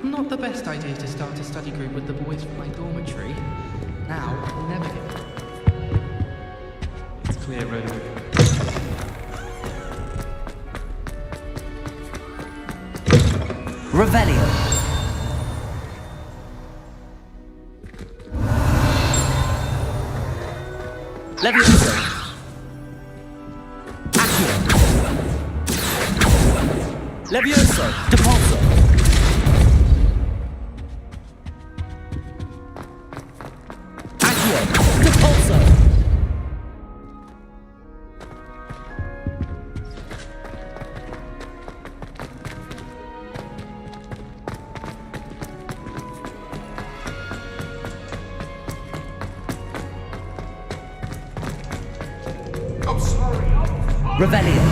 Not the best idea to start a study group with the boys from my dormitory. Now, I'll never get... It's clear, Road. Revelio. Levioso. Accio. Levioso. Depulso. Accio. Depulso. Revelio.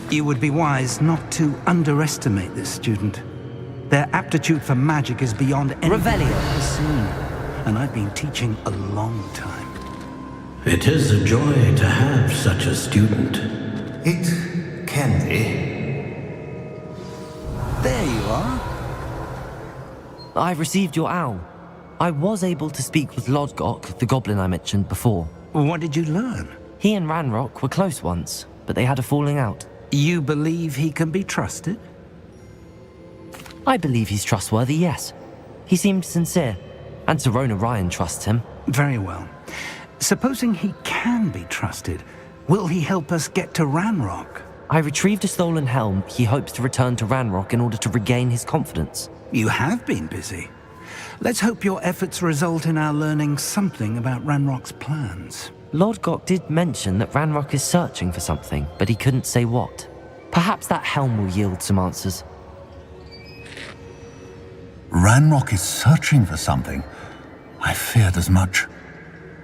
You would be wise not to underestimate this student. Their aptitude for magic is beyond anything I've ever seen, and I've been teaching a long time. It is a joy to have such a student. It can be. There you are. I've received your owl. I was able to speak with Lodgok, the goblin I mentioned before. What did you learn? He and Ranrock were close once, but they had a falling out. You believe he can be trusted? I believe he's trustworthy, yes. He seemed sincere, and Serona Ryan trusts him. Very well. Supposing he can be trusted, will he help us get to Ranrock? I retrieved a stolen helm. He hopes to return to Ranrock in order to regain his confidence. You have been busy. Let's hope your efforts result in our learning something about Ranrock's plans. Lodgok did mention that Ranrock is searching for something, but he couldn't say what. Perhaps that helm will yield some answers. Ranrock is searching for something. I feared as much.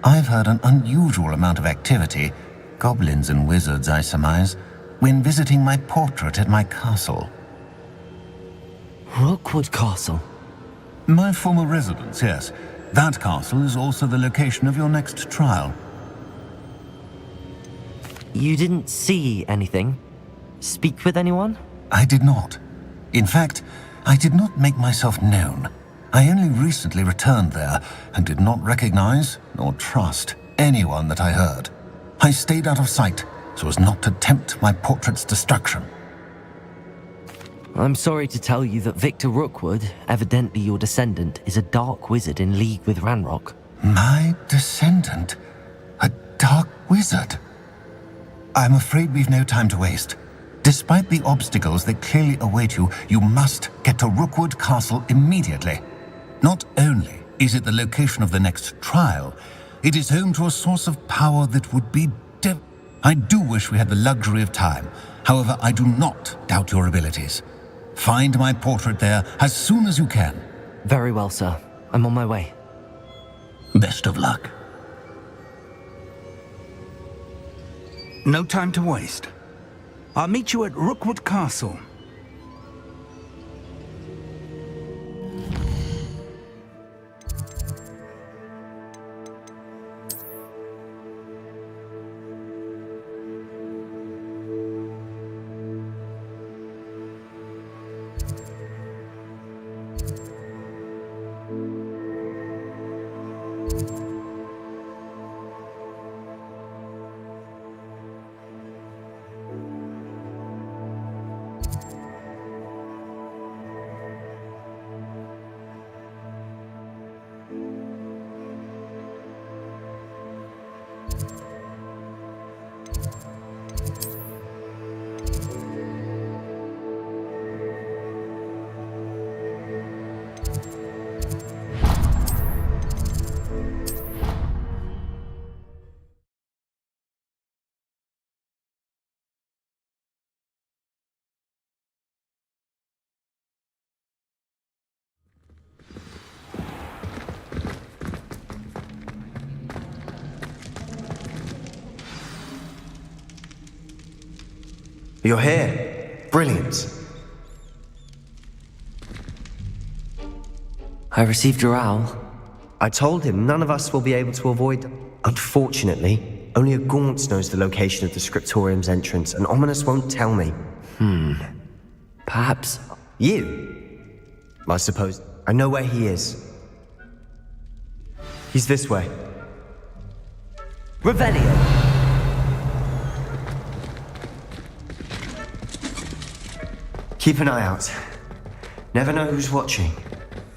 I've heard an unusual amount of activity, goblins and wizards, I surmise, when visiting my portrait at my castle. Rookwood Castle? My former residence, yes. That castle is also the location of your next trial. You didn't see anything? Speak with anyone? I did not. In fact, I did not make myself known. I only recently returned there and did not recognize nor trust anyone that I heard. I stayed out of sight so as not to tempt my portrait's destruction. I'm sorry to tell you that Victor Rookwood, evidently your descendant, is a dark wizard in league with Ranrock. My descendant? A dark wizard? I'm afraid we've no time to waste. Despite the obstacles that clearly await you, you must get to Rookwood Castle immediately. Not only is it the location of the next trial, it is home to a source of power that would be I do wish we had the luxury of time. However, I do not doubt your abilities. Find my portrait there as soon as you can. Very well, sir. I'm on my way. Best of luck. No time to waste. I'll meet you at Rookwood Castle. You're here. Brilliant. I received your owl. I told him none of us will be able to avoid them. Unfortunately, only a Gaunt knows the location of the Scriptorium's entrance, and Ominous won't tell me. Perhaps. You? I suppose. I know where he is. He's this way. Revelio! Keep an eye out. Never know who's watching.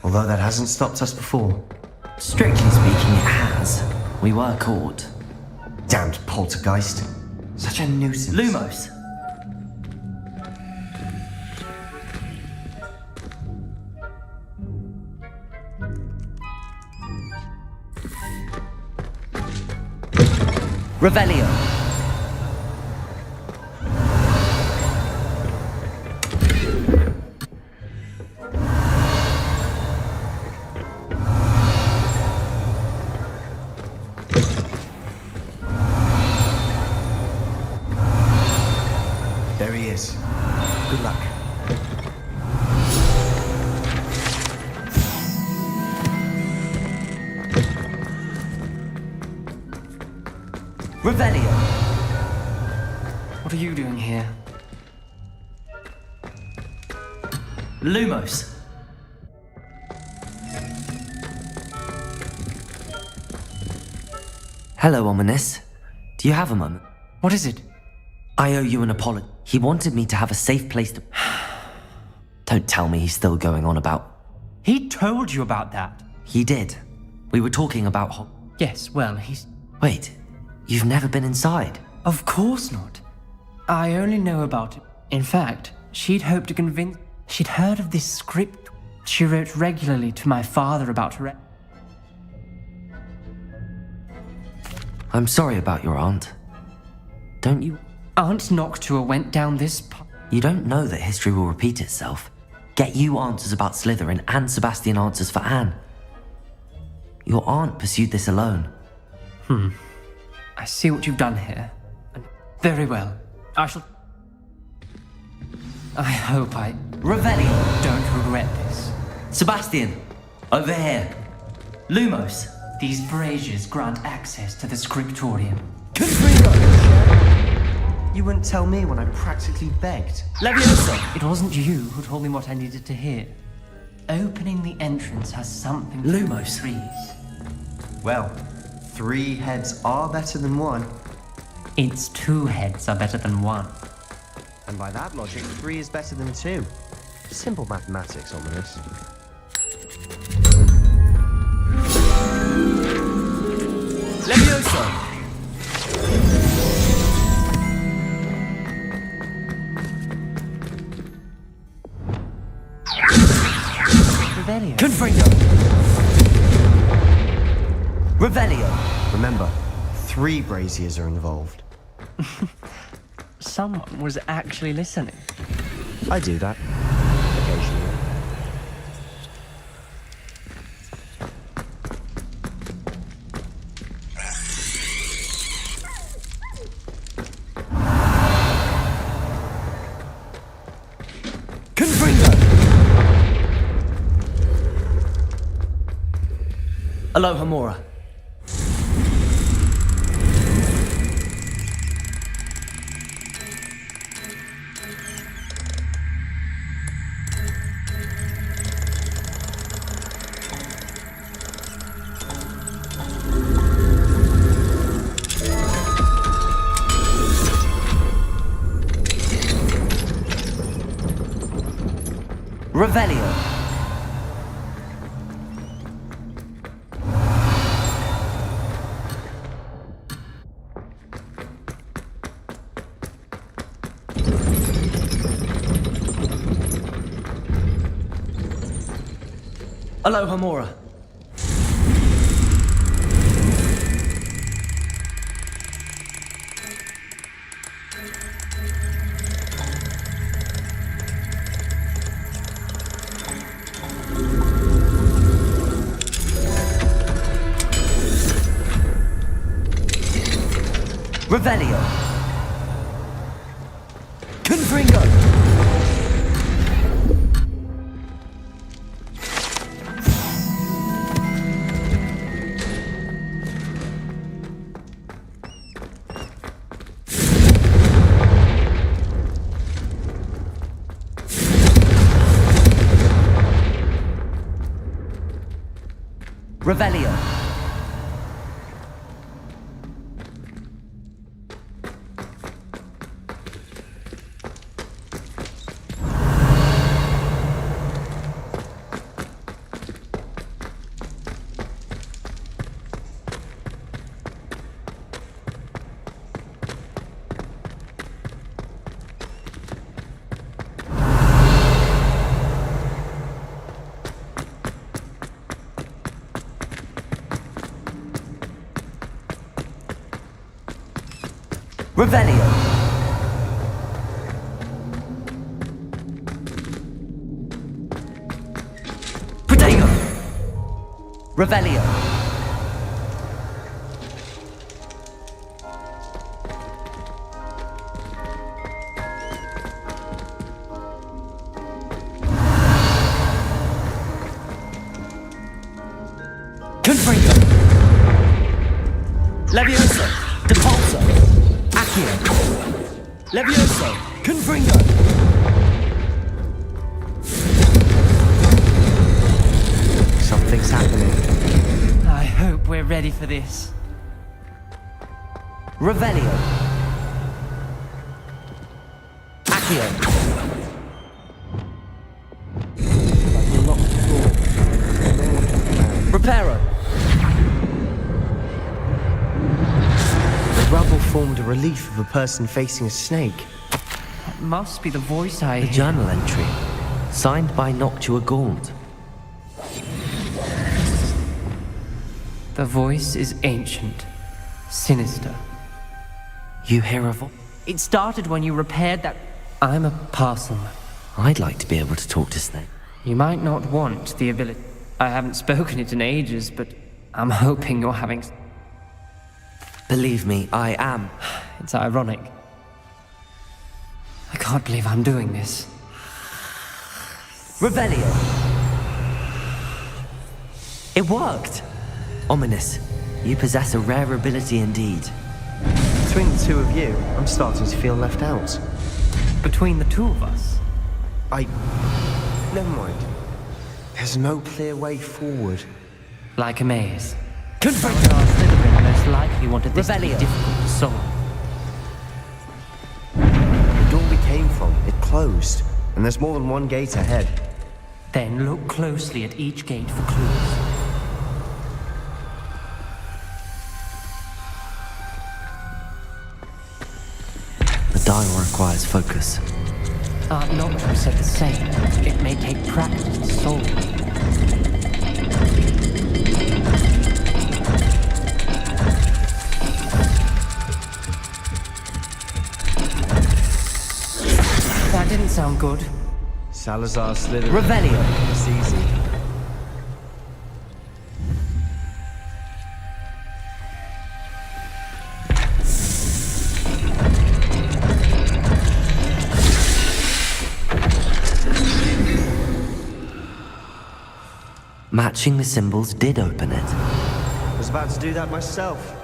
Although that hasn't stopped us before. Strictly speaking, it has. We were caught. Damned poltergeist. Such a nuisance. Lumos! Revelio! There he is. Good luck. Revelio! What are you doing here? Lumos! Hello, Ominous. Do you have a moment? What is it? I owe you an apology. He wanted me to have a safe place to... Don't tell me he's still going on about... He told you about that. He did. We were talking about... Yes, well, he's... Wait, you've never been inside? Of course not. I only know about it. In fact, she'd hoped to convince... She'd heard of this script. She wrote regularly to my father about her... I'm sorry about your aunt. Don't you... Aunt Noctua went down this path. You don't know that history will repeat itself. Get you answers about Slytherin and Sebastian answers for Anne. Your aunt pursued this alone. I see what you've done here. And very well. I shall... I hope I Revelio! don't regret this. Sebastian! Over here! Lumos! These braziers grant access to the Scriptorium. You wouldn't tell me when I practically begged. Levioso! It wasn't you who told me what I needed to hear. Opening the entrance has something to do with Lumos. trees. Well, 3 heads are better than 1. Its 2 heads are better than 1. And by that logic, 3 is better than 2. Simple mathematics, ominous. Levioso! Revelio. Confringo! Revelio! Remember, 3 braziers are involved. Someone was actually listening. I do that. Occasionally. Confringo! Aloha Mora. Revelio. Aloha Mora. Revelio. Confringo. Revelio. Revelio. Protego. Revelio. Confringo. Levioso. Depulso. Levioso! Confringo! Something's happening. I hope we're ready for this. Revelio! Accio! Reparo! The rubble formed a relief of a person facing a snake. That must be the voice I The hear. journal entry, signed by Noctua Gaunt. The voice is ancient, sinister. You hear a voice? It started when you repaired that. I'm a parcel. I'd like to be able to talk to Snake. You might not want the ability. I haven't spoken it in ages, but I'm hoping you're having. Believe me, I am. It's ironic. I can't believe I'm doing this. Revelio! It worked! Ominous, you possess a rare ability indeed. Between the 2 of you, I'm starting to feel left out. Between the 2 of us. Never mind. There's no clear way forward. Like a maze. Confringo! Our Slytherin most likely wanted this to be Revelio. difficult to solve. The door we came from, it closed. and there's more than one gate ahead. Then look closely at each gate for clues. The dial requires focus. Art Nocturne said the same. It may take practice to solve it. That didn't sound good. Salazar Slytherin. Revelio. It's easy. Matching the symbols did open it. I was about to do that myself,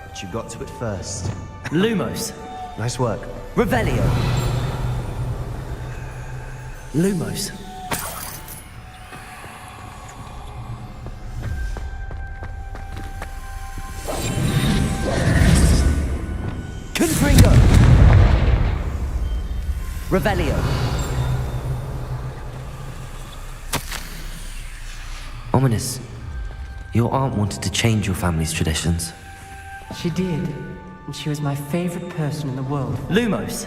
but you got to it first. Lumos. Nice work. Revelio. Lumos. Confringo. Revelio. Ominous. Your aunt wanted to change your family's traditions. She did, and she was my favorite person in the world. Lumos.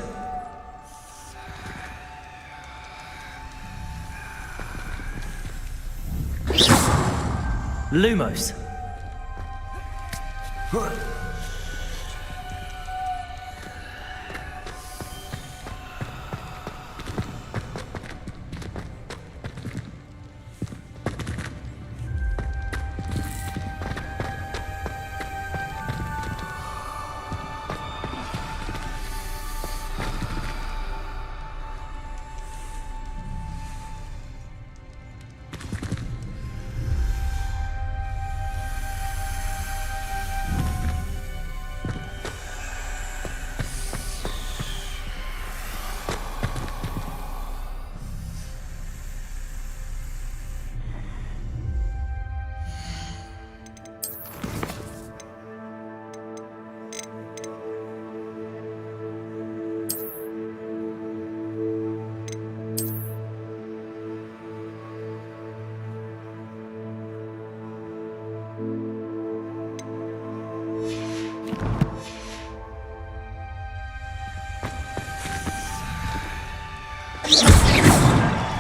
Lumos.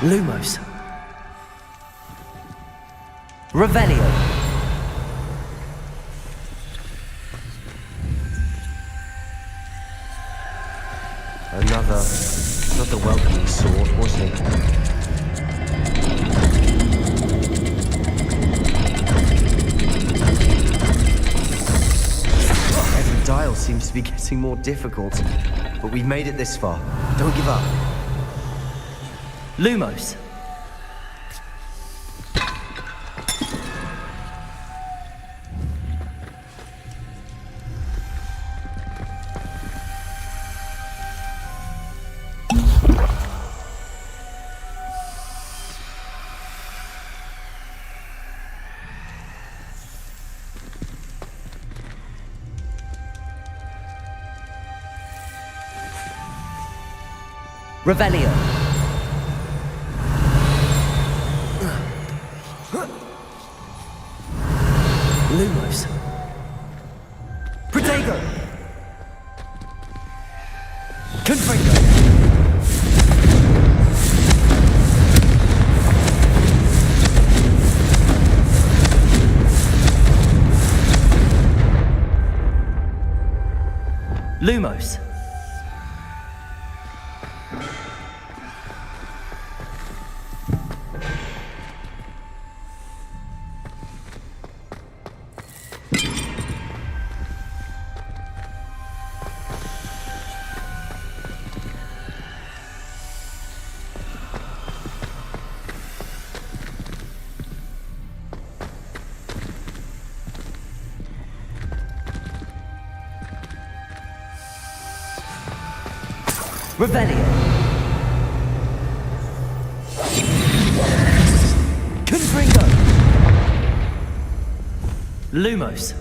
Lumos. Revelio. Another welcoming sword, wasn't it? Every dial seems to be getting more difficult, but we've made it this far. Don't give up. Lumos. Revelio. Lumos. Protego. Confringo. Lumos. Revelio. Confringo. Lumos.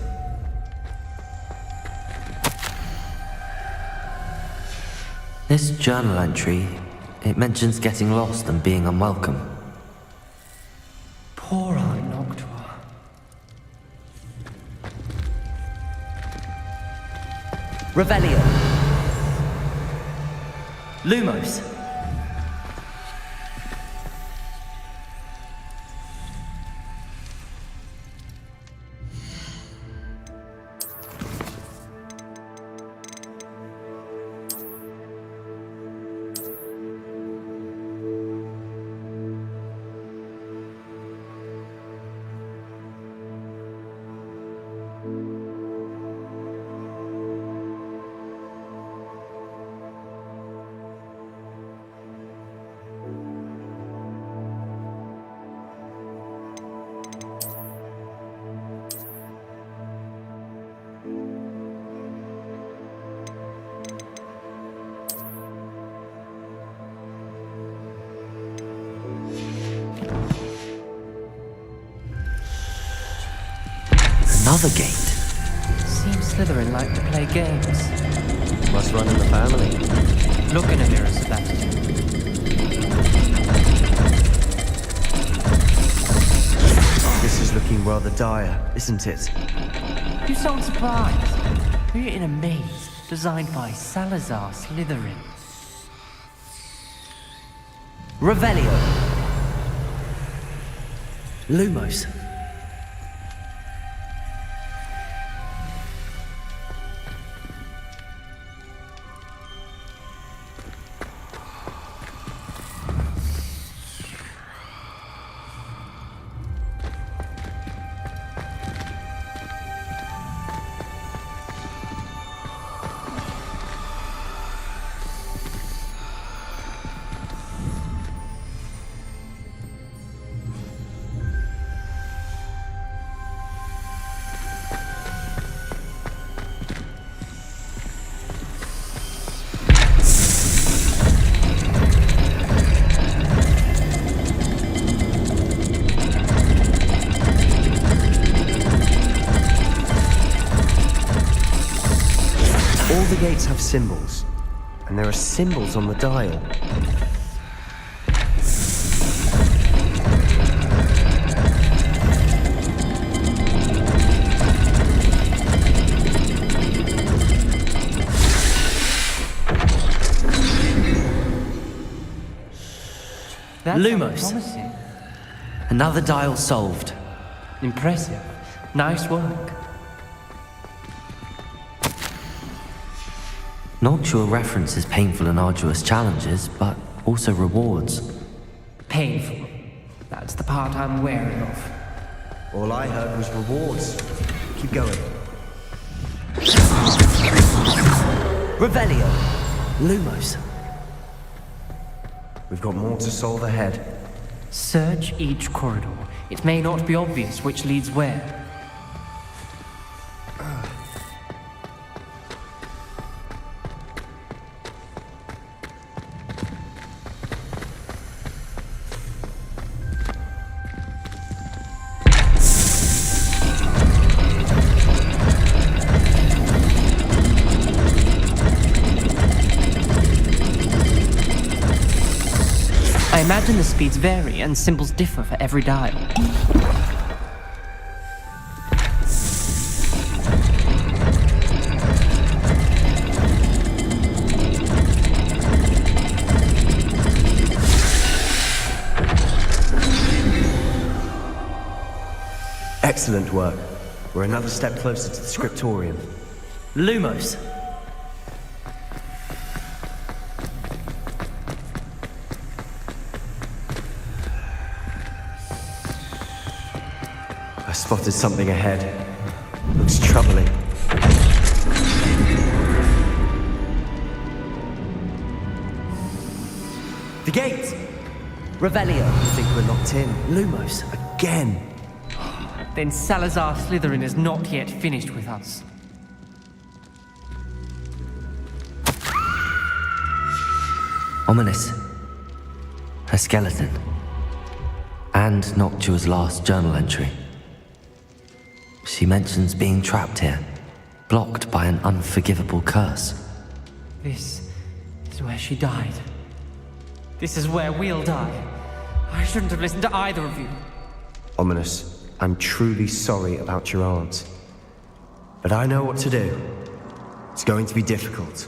This journal entry It mentions getting lost and being unwelcome. Poor Aunt Noctua. Revelio. Lumos. Another gate. Seems Slytherin like to play games. Must run in the family. Look in a mirror, Sebastian. This is looking rather dire, isn't it? You sound surprised. We're in a maze designed by Salazar Slytherin. Revelio. Lumos. All the gates have symbols, and there are symbols on the dial. That's Lumos. promising. Another dial solved. Impressive. Nice work. Noctua references painful and arduous challenges, but also rewards. Painful. That's the part I'm wary of. All I heard was rewards. Keep going. Revelio. Lumos. We've got more to solve ahead. Search each corridor. It may not be obvious which leads where. I imagine the speeds vary and symbols differ for every dial. Excellent work. We're another step closer to the scriptorium. Lumos. I spotted something ahead. Looks troubling. The gate! Revelio. I think we're locked in. Lumos. Again! Then Salazar Slytherin is not yet finished with us. Ominous. Her skeleton. And Noctua's last journal entry. She mentions being trapped here, blocked by an unforgivable curse. This is where she died. This is where we'll die. I shouldn't have listened to either of you. Ominous, I'm truly sorry about your aunt. But I know what to do. It's going to be difficult.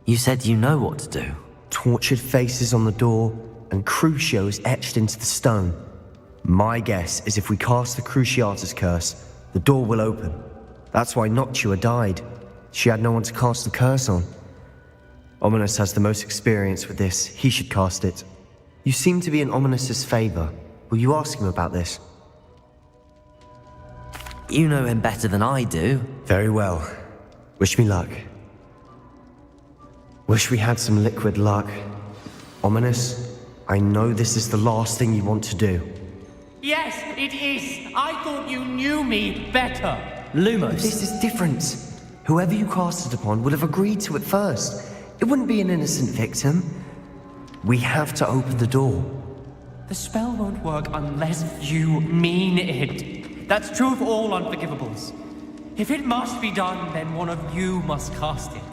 You said you know what to do. Tortured faces on the door, and Crucio is etched into the stone. My guess is if we cast the Cruciatus curse, the door will open. That's why Noctua died. She had no one to cast the curse on. Ominous has the most experience with this. He should cast it. You seem to be in Ominous's favor. Will you ask him about this? You know him better than I do. Very well. Wish me luck. Wish we had some liquid luck. Ominous, I know this is the last thing you want to do. Yes, it is. I thought you knew me better. Lumos. This is different. Whoever you cast it upon would have agreed to it first. It wouldn't be an innocent victim. We have to open the door. The spell won't work unless you mean it. That's true of all unforgivables. If it must be done, then one of you must cast it.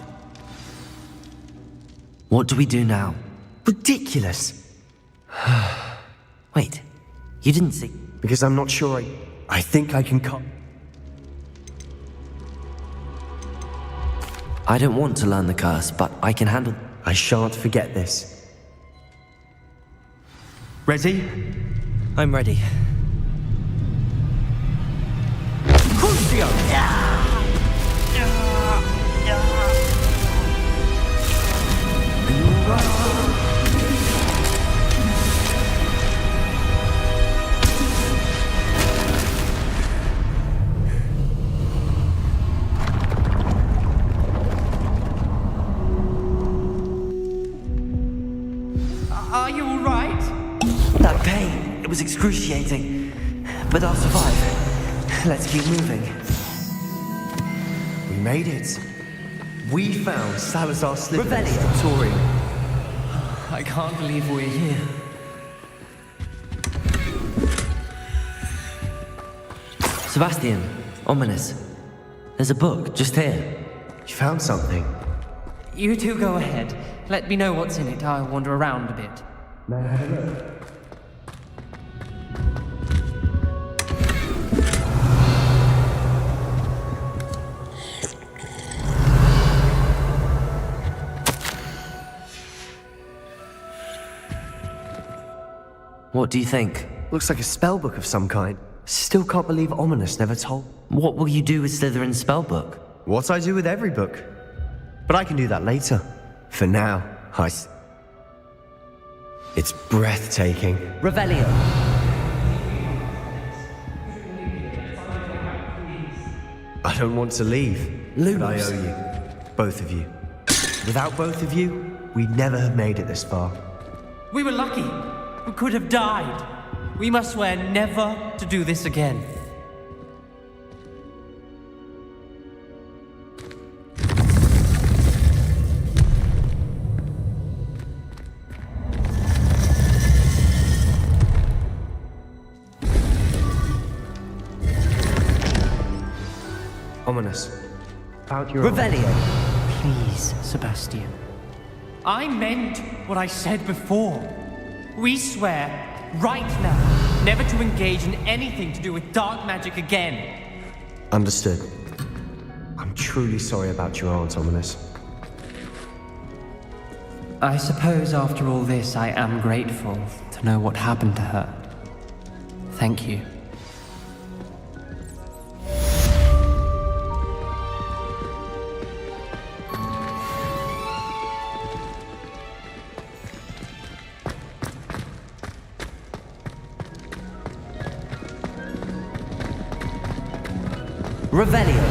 What do we do now? Ridiculous. Wait, you didn't see... Because I'm not sure I think I can cut... I don't want to learn the curse, but I can handle... I shan't forget this. Ready? I'm ready. Crucio! Are you all right? That pain, it was excruciating. But I'll survive. Let's keep moving. We made it. We found Salazar Slytherin's Revelio. scriptorium. I can't believe we're here. Sebastian, Ominous. There's a book just here. You found something. You two go ahead. Let me know what's in it. I'll wander around a bit. May I have a look? What do you think? Looks like a spellbook of some kind. Still can't believe Ominous never told. What will you do with Slytherin's spellbook? What I do with every book. But I can do that later. For now, It's breathtaking. Revelio. I don't want to leave. Lumos. But I owe you. Both of you. Without both of you, we'd never have made it this far. We were lucky. We could have died. We must swear never to do this again. Ominous. About your Revelio. Please, Sebastian. I meant what I said before. We swear, right now, never to engage in anything to do with dark magic again. Understood. I'm truly sorry about your aunt, Ominous. I suppose after all this, I am grateful to know what happened to her. Thank you. Revelio.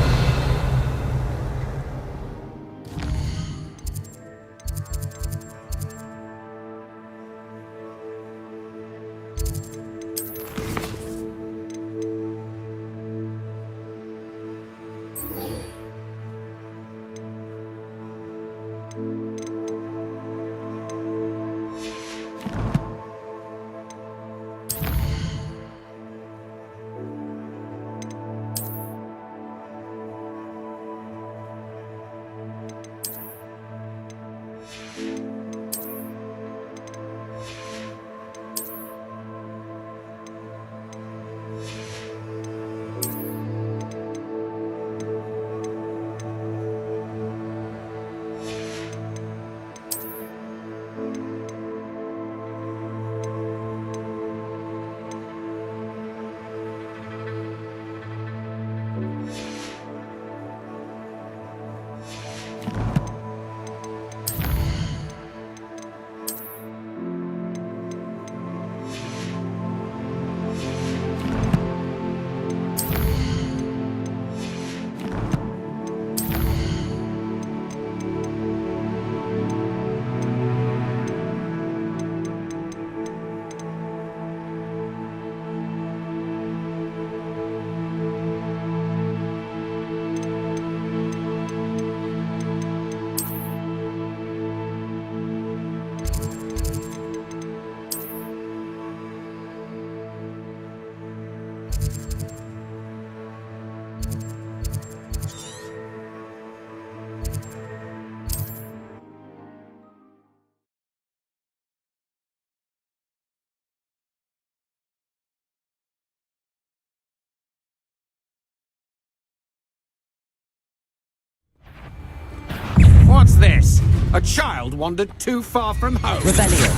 What's this? A child wandered too far from home. Revelio.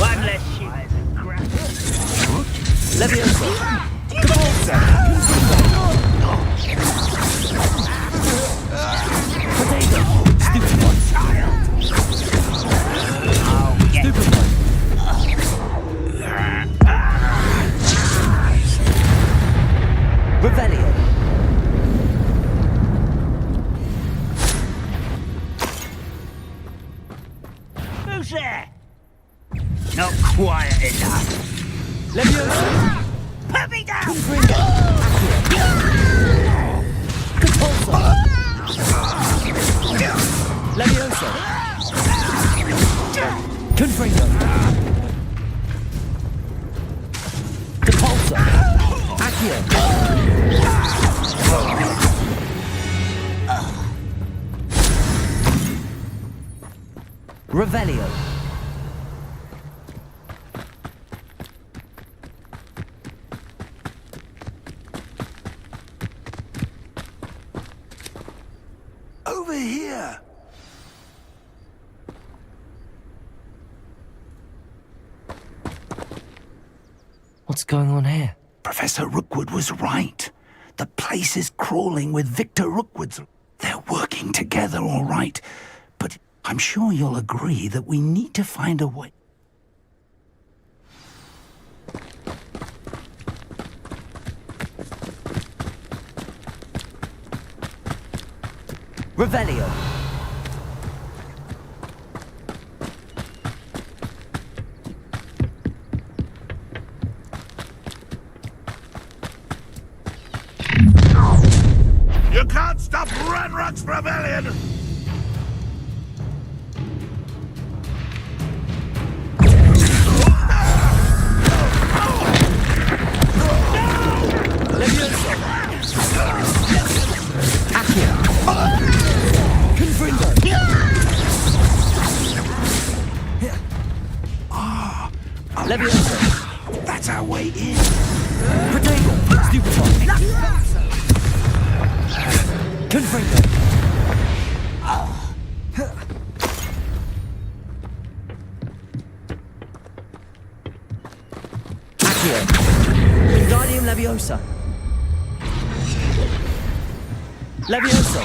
One less ship. Leviosa. Capulsa. Potato. Stupid one. Stupid one. Revelio. Who's there? Not quiet enough. Leviosa. Put me down! Confringo. Capulsa. Leviosa. Confringo. Capulsa. Accio. Revelio. Over here! What's going on here? Professor Rookwood was right. The place is crawling with Victor Rookwood's. They're working together, all right. But I'm sure you'll agree that we need to find a way. Revelio. You can't stop Ranrock's rebellion! Leviosa. Accio. Confringo. Leviosa. That's our way in. Potato. Stupid one. Confringo. Accio. Wingardium Leviosa. Leviosa.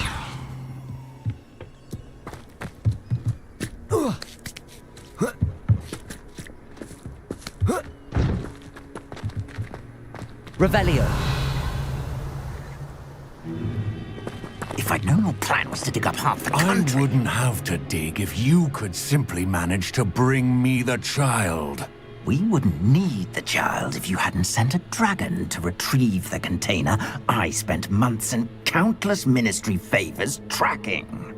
Revelio. If I'd known your plan was to dig up half the country... I wouldn't have to dig if you could simply manage to bring me the child. We wouldn't need the child if you hadn't sent a dragon to retrieve the container I spent months and countless ministry favors tracking.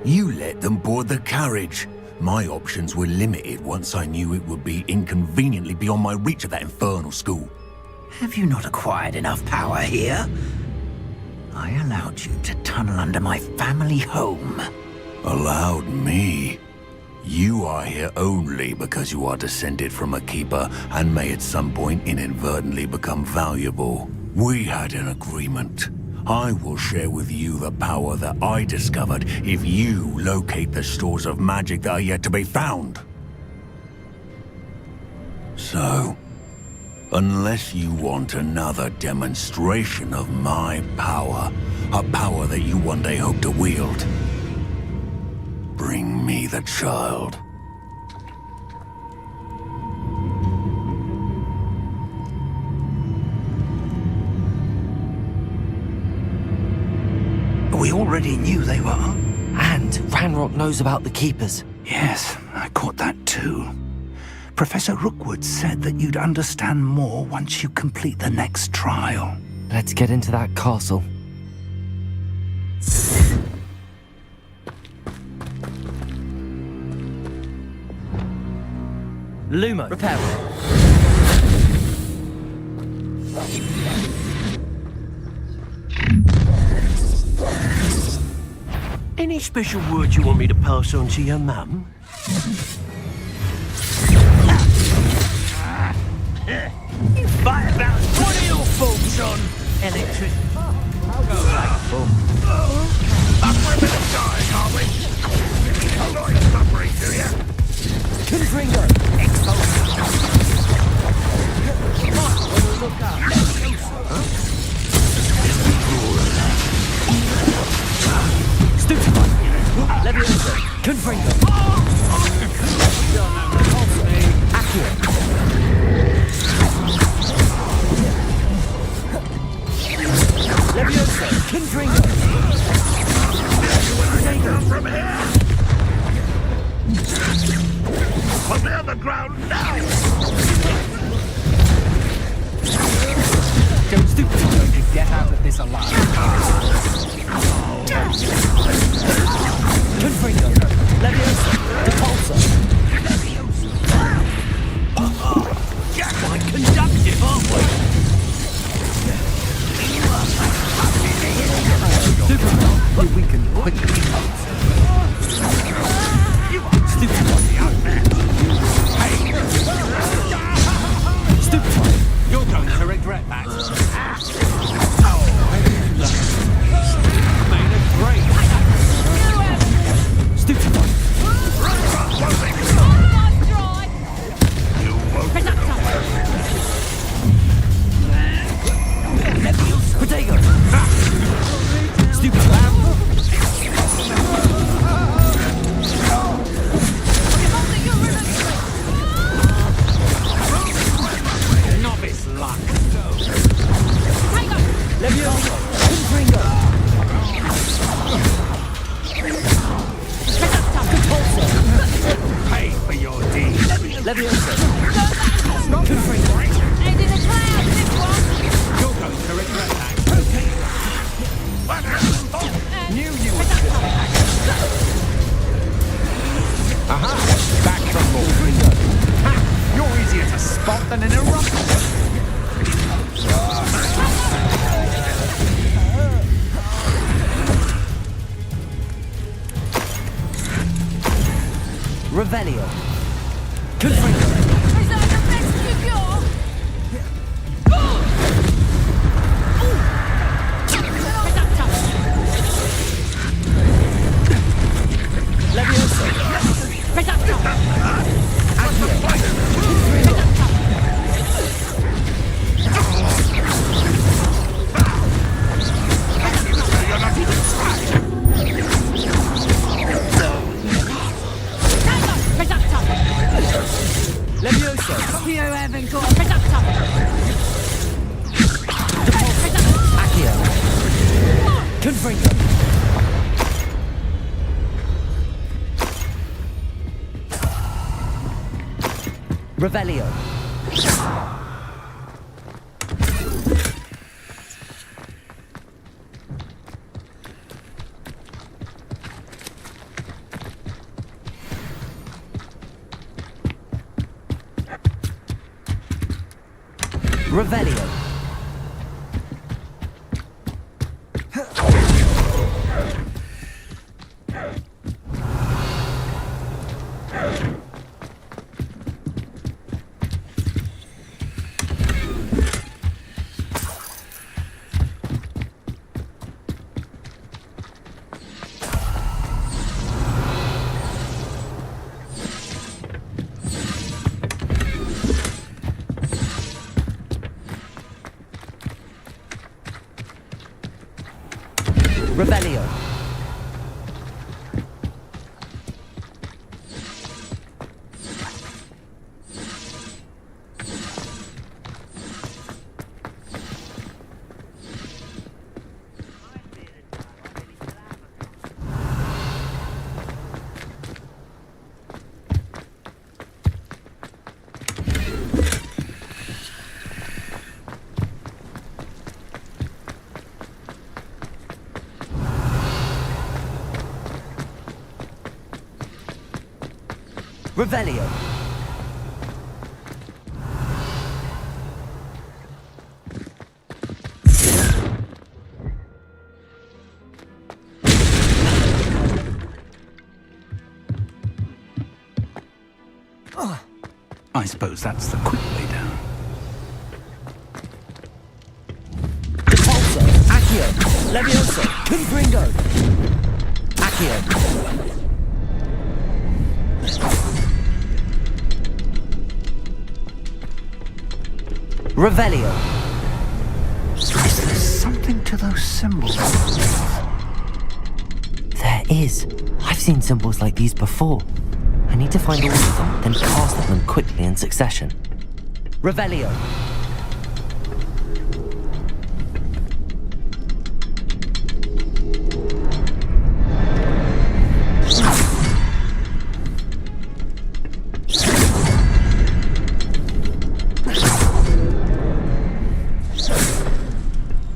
You let them board the carriage. My options were limited once I knew it would be inconveniently beyond my reach at that infernal school. Have you not acquired enough power here? I allowed you to tunnel under my family home. Allowed me? You are here only because you are descended from a keeper and may at some point inadvertently become valuable. We had an agreement. I will share with you the power that I discovered if you locate the stores of magic that are yet to be found. So, unless you want another demonstration of my power, a power that you one day hope to wield, bring me the child. We already knew they were. And Ranrock knows about the Keepers. Yes, I caught that too. Professor Rookwood said that you'd understand more once you complete the next trial. Let's get into that castle. Lumo. Repair. Any special words you want me to pass on to your mum? You fight about what are your thoughts on electricity? I'll go back. Up for a bit of time. Confringo! Stupefy! Levioso! Confringo! Accurate! Levioso! Confringo! From here! Put me on the ground now! Don't stupefy going to get out of this alive. Confringo! Levioso! Depulso! Quite conductive, aren't we? Stupefy! We can quickly Stupefy! You're going to regret that. Made a great. Stupefy! Protego! Stupefy! Novice luck. Levioso! Confringo! Depulso! Pay for your deed. Levioso! Confringo! You're going to regret that. Knew you would. Aha! Back from more. Ha! You're easier to spot than an eruption. Revelio! Confringo! Levioso! Levioso! Accio! Confringo! Revelio! Revelio! Revelio! Revelio! I suppose that's the quick way down. Depulso! Accio! Levioso! Confringo! Accio! Revelio. Is there something to those symbols? There is. I've seen symbols like these before. I need to find all of them, then cast them quickly in succession. Revelio.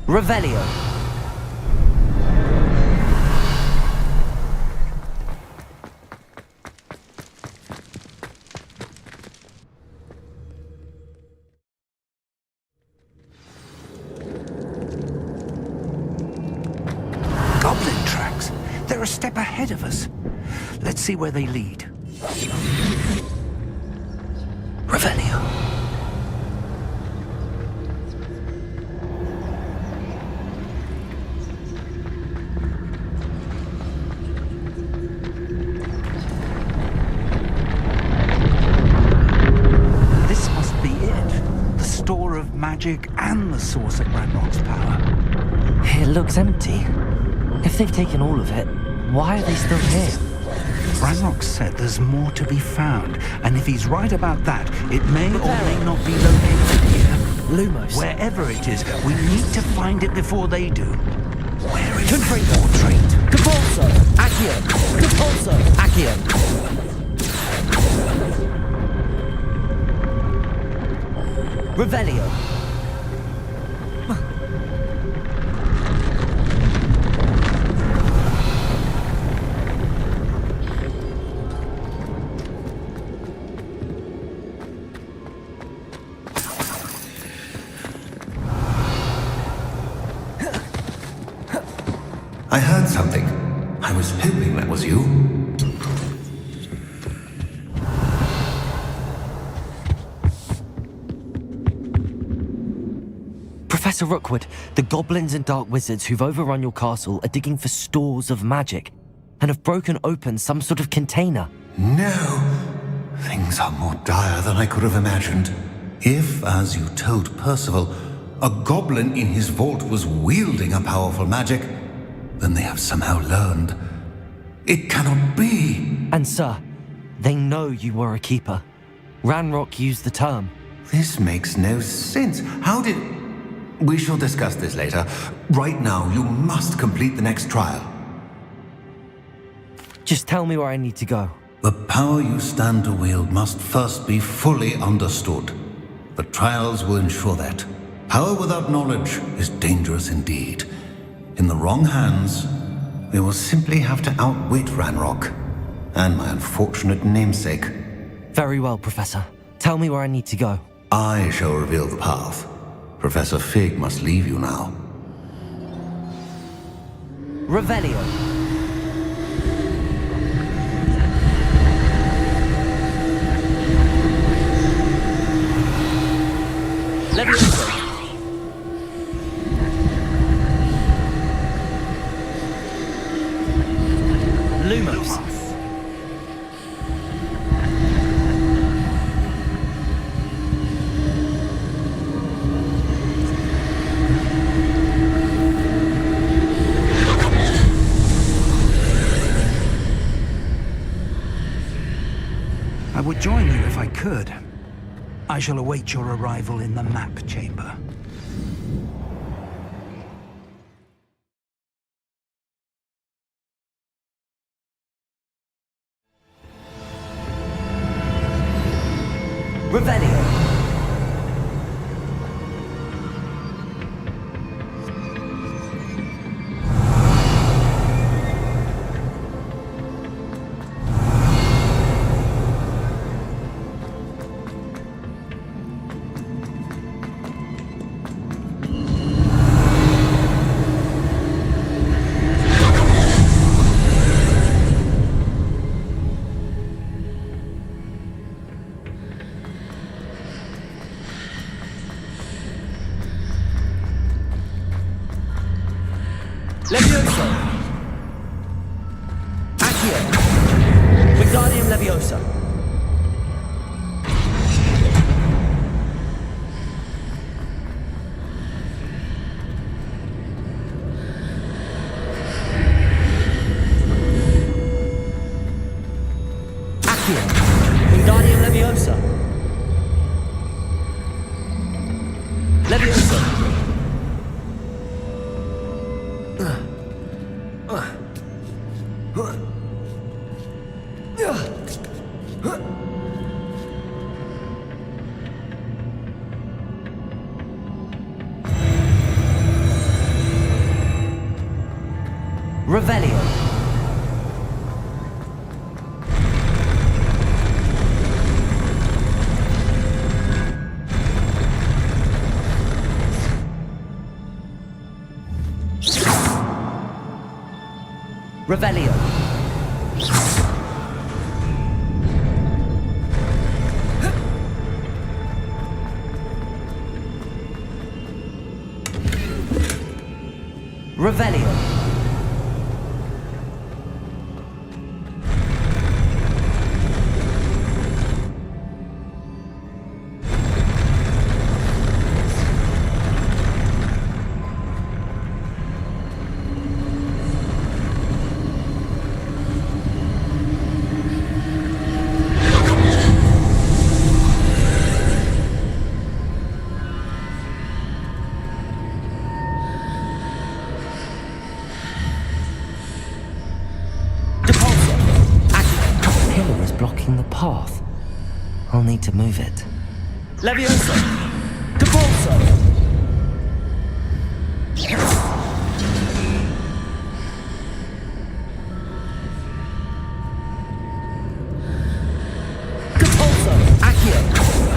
Revelio. Goblin tracks. They're a step ahead of us. Let's see where they lead. Revelio. This must be it. The store of magic and the source of Ranrock's power. It looks empty. If they've taken all of it, why are they still here? Ranrock said there's more to be found, and if he's right about that, it may or may not be located here. Lumos. Wherever it is, we need to find it before they do. Where is Confringo. that portrait? Capulso. Accio. Capulso. Accio. Revelio. I heard something. I was hoping that was you. Professor Rookwood, the goblins and dark wizards who've overrun your castle are digging for stores of magic and have broken open some sort of container. No. Things are more dire than I could have imagined. If, as you told Percival, a goblin in his vault was wielding a powerful magic, then they have somehow learned. It cannot be. And sir, they know you were a keeper. Ranrock used the term. This makes no sense. How did... We shall discuss this later. Right now, you must complete the next trial. Just tell me where I need to go. The power you stand to wield must first be fully understood. The trials will ensure that. Power without knowledge is dangerous indeed. In the wrong hands, we will simply have to outwit Ranrock and my unfortunate namesake. Very well, Professor. Tell me where I need to go. I shall reveal the path. Professor Fig must leave you now. Revelio. Levioso. Lumos. I would join you if I could. I shall await your arrival in the map chamber. Revelio. Levioso. Accio. Wingardium Leviosa. Revelio. Revelio. Revelio. Blocking the path. I'll need to move it. Levioso. Depulso. Depulso. Accio.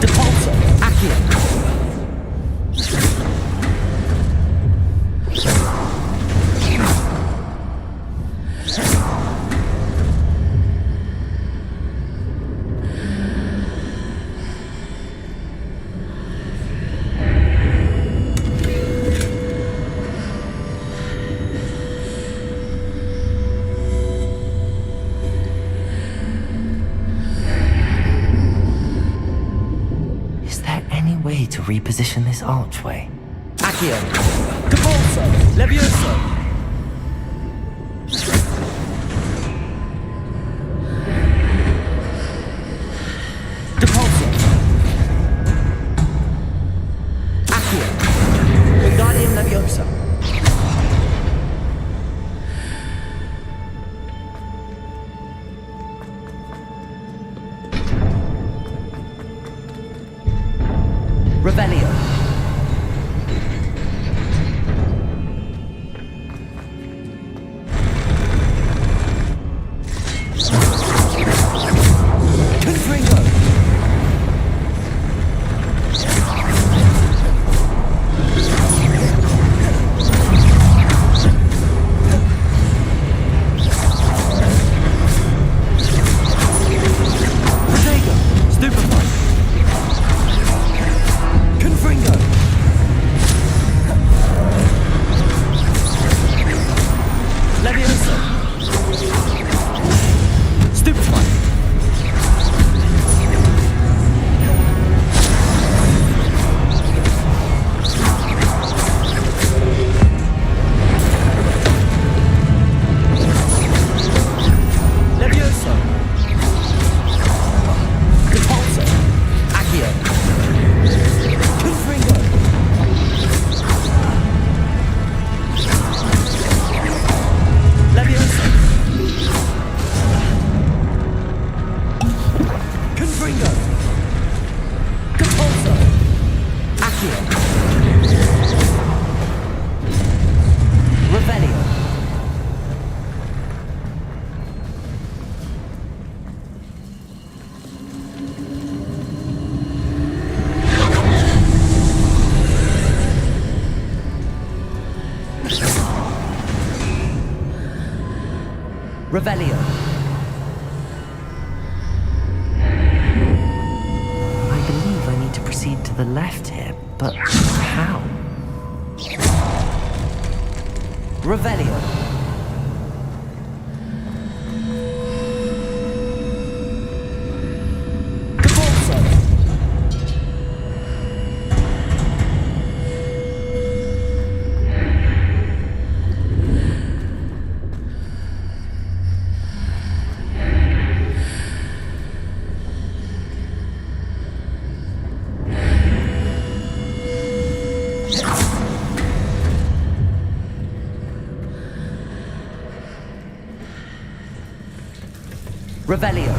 Depulso. Accio. Way to reposition this archway. Accio. Depulso. Levioso. Depulso. Accio. Wingardium Leviosa. Revelio. Confringo. Protego. Stupefy. Confringo. Levioso. Stupefy. Levioso. Depulso. Accio. Confringo. Levioso. Confringo. Depulso. Accio. Revelio. Revelio. I believe I need to proceed to the left here, but how? Revelio. Depulso. Revelio.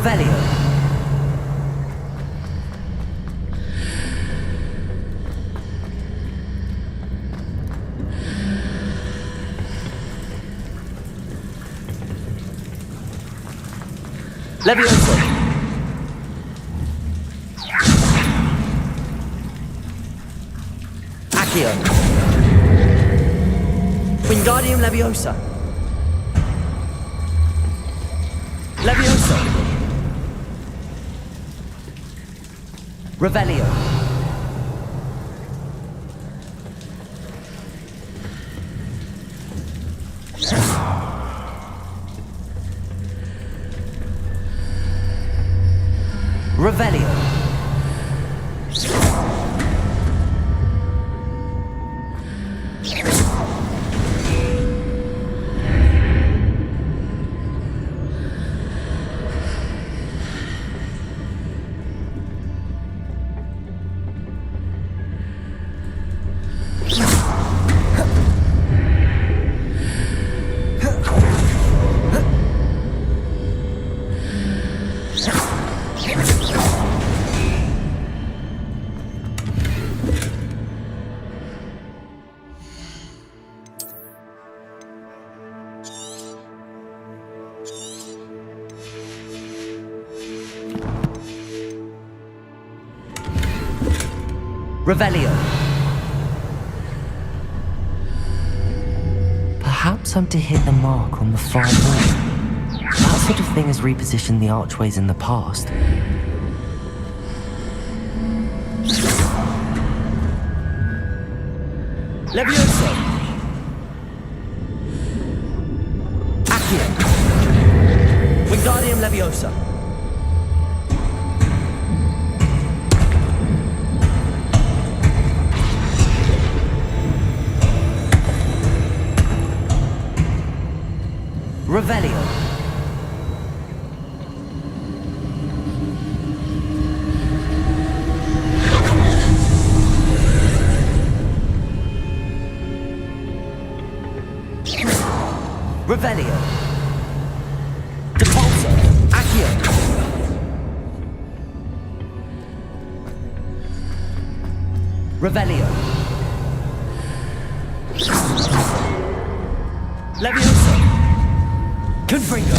Revelio. Levioso. Accio. Wingardium Leviosa. Levioso. Revelio. Revelio. Revelio. Perhaps I'm to hit the mark on the far wall. That sort of thing has repositioned the archways in the past. Levioso. Accio. Wingardium Leviosa. Revelio. Revelio. Depulso. Accio. Revelio. Levioso. Confringo.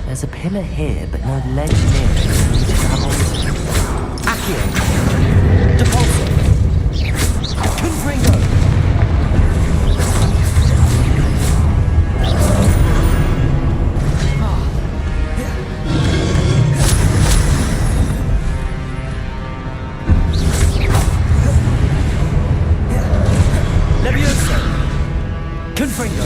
There's a pillar here, but no ledge near it. Accio. Depulso. Confringo. Levioso. Confringo.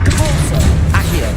Depulso. Accio.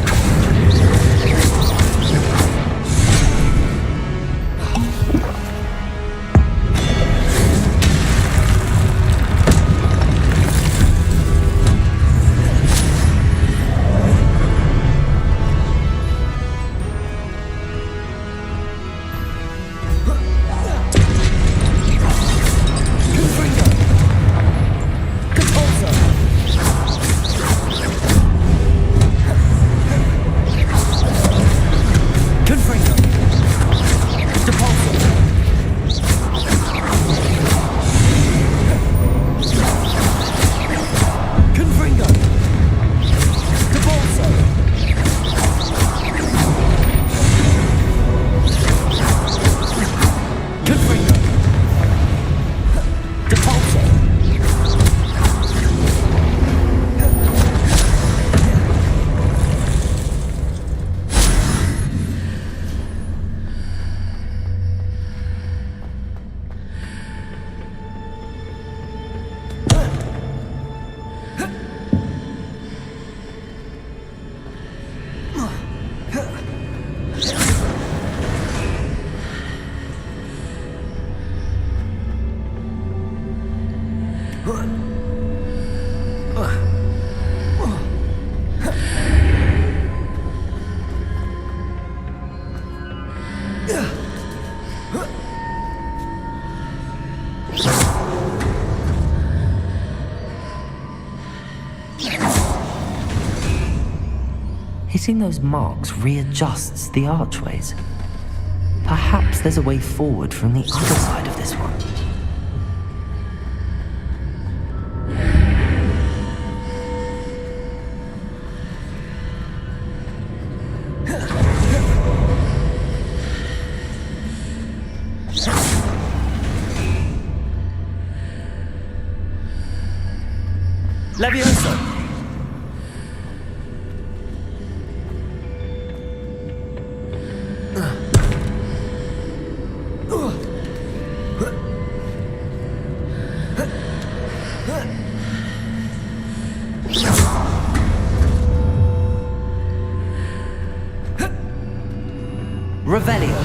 Hitting those marks readjusts the archways. Perhaps there's a way forward from the other side of this one. Levioso! Revelio.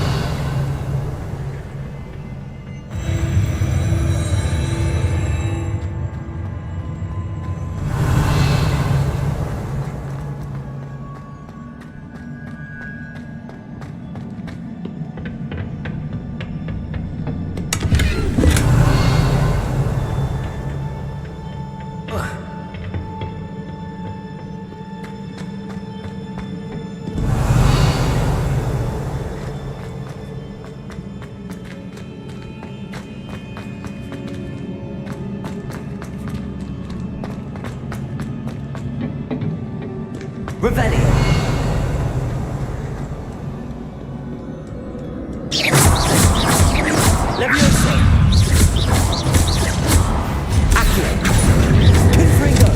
Revelio. Levioso! Accio! Confringo!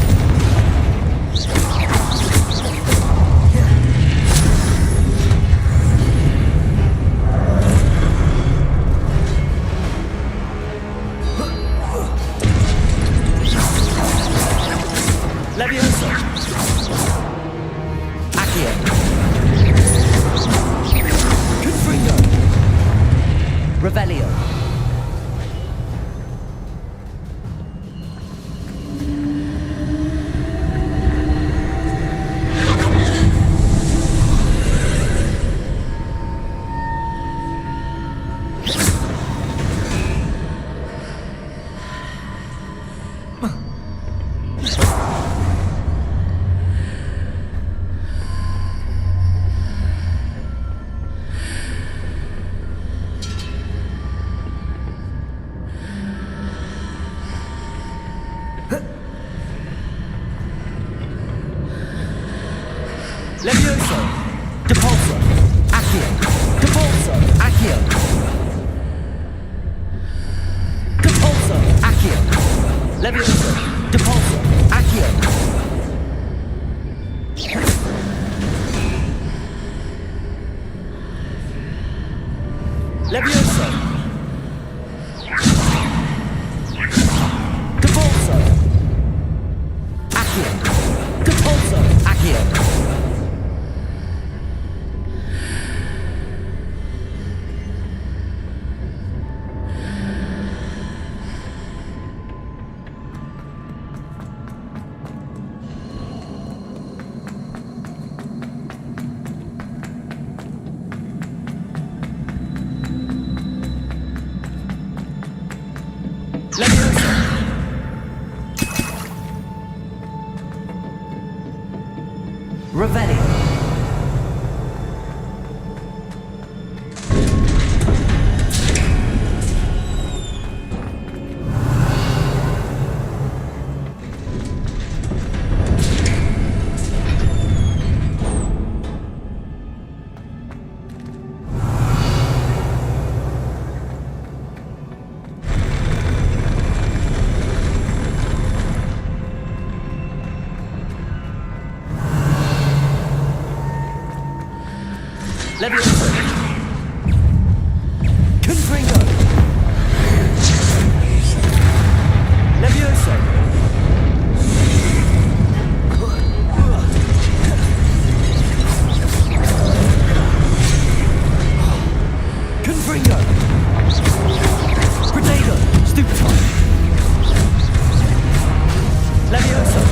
Levioso! Accio! Confringo! Revelio! Levioso! Depulso! Accio! Depulso! Accio! Depulso! Accio! Levioso! Depulso! Accio! Levioso! Depulso! Accio! Depulso! Accio! Revelio. Levioso! Confringo! Levioso! Confringo! Potato! Stupefy! Levioso!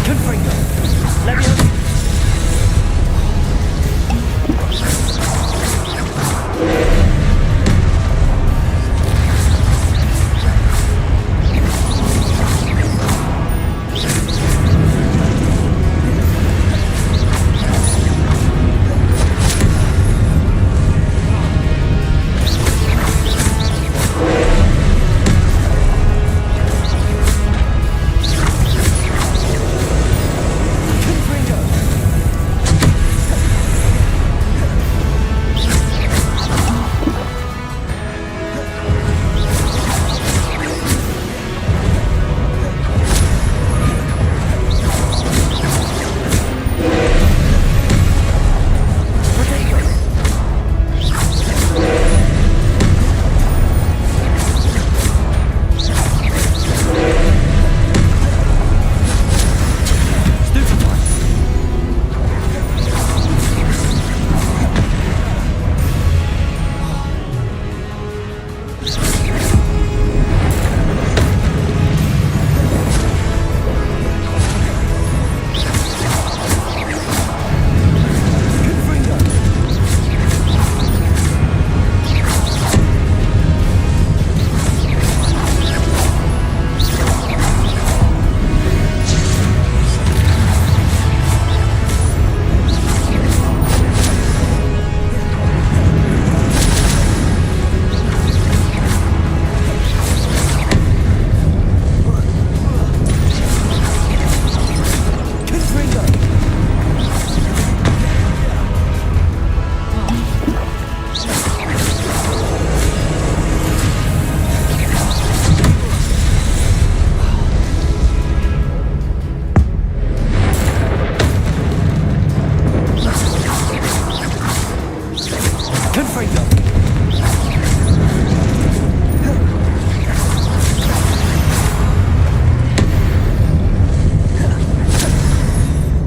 Confringo. Leviosa.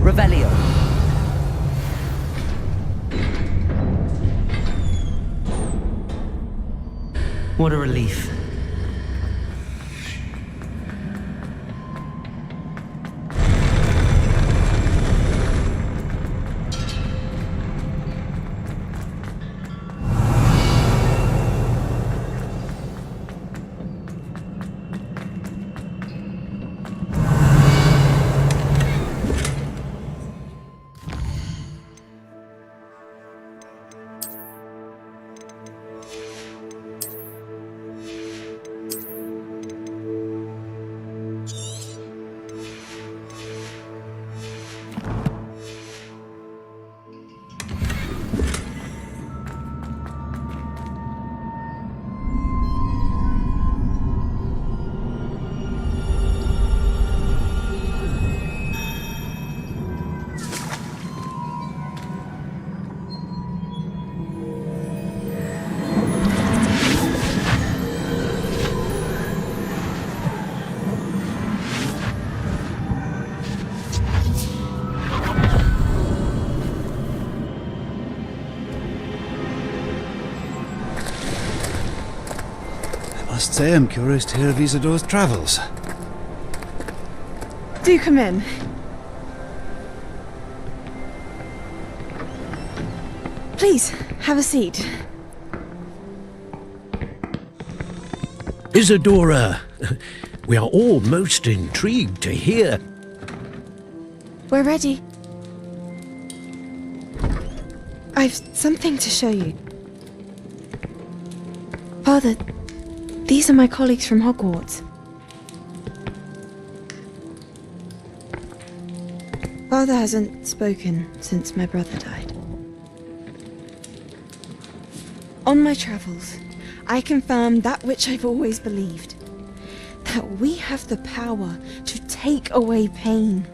Revelio. What a relief. I must say I'm curious to hear of Isadore's travels. Do come in. Please, have a seat. Isadora, we are all most intrigued to hear. We're ready. I've something to show you. Father, these are my colleagues from Hogwarts. Father hasn't spoken since my brother died. On my travels, I confirmed that which I've always believed. That we have the power to take away pain.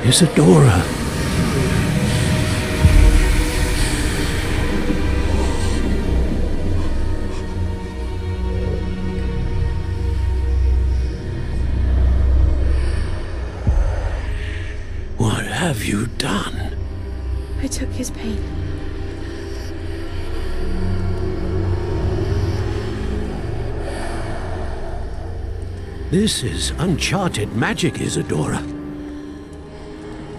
Isadora. What have you done? I took his pain. This is uncharted magic, Isadora.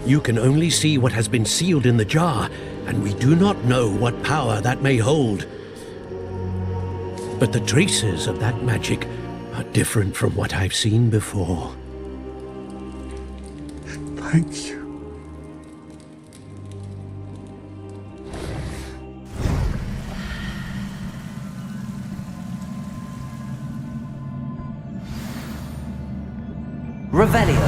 You can only see what has been sealed in the jar, and we do not know what power that may hold. But the traces of that magic are different from what I've seen before. Thank you. Revelio.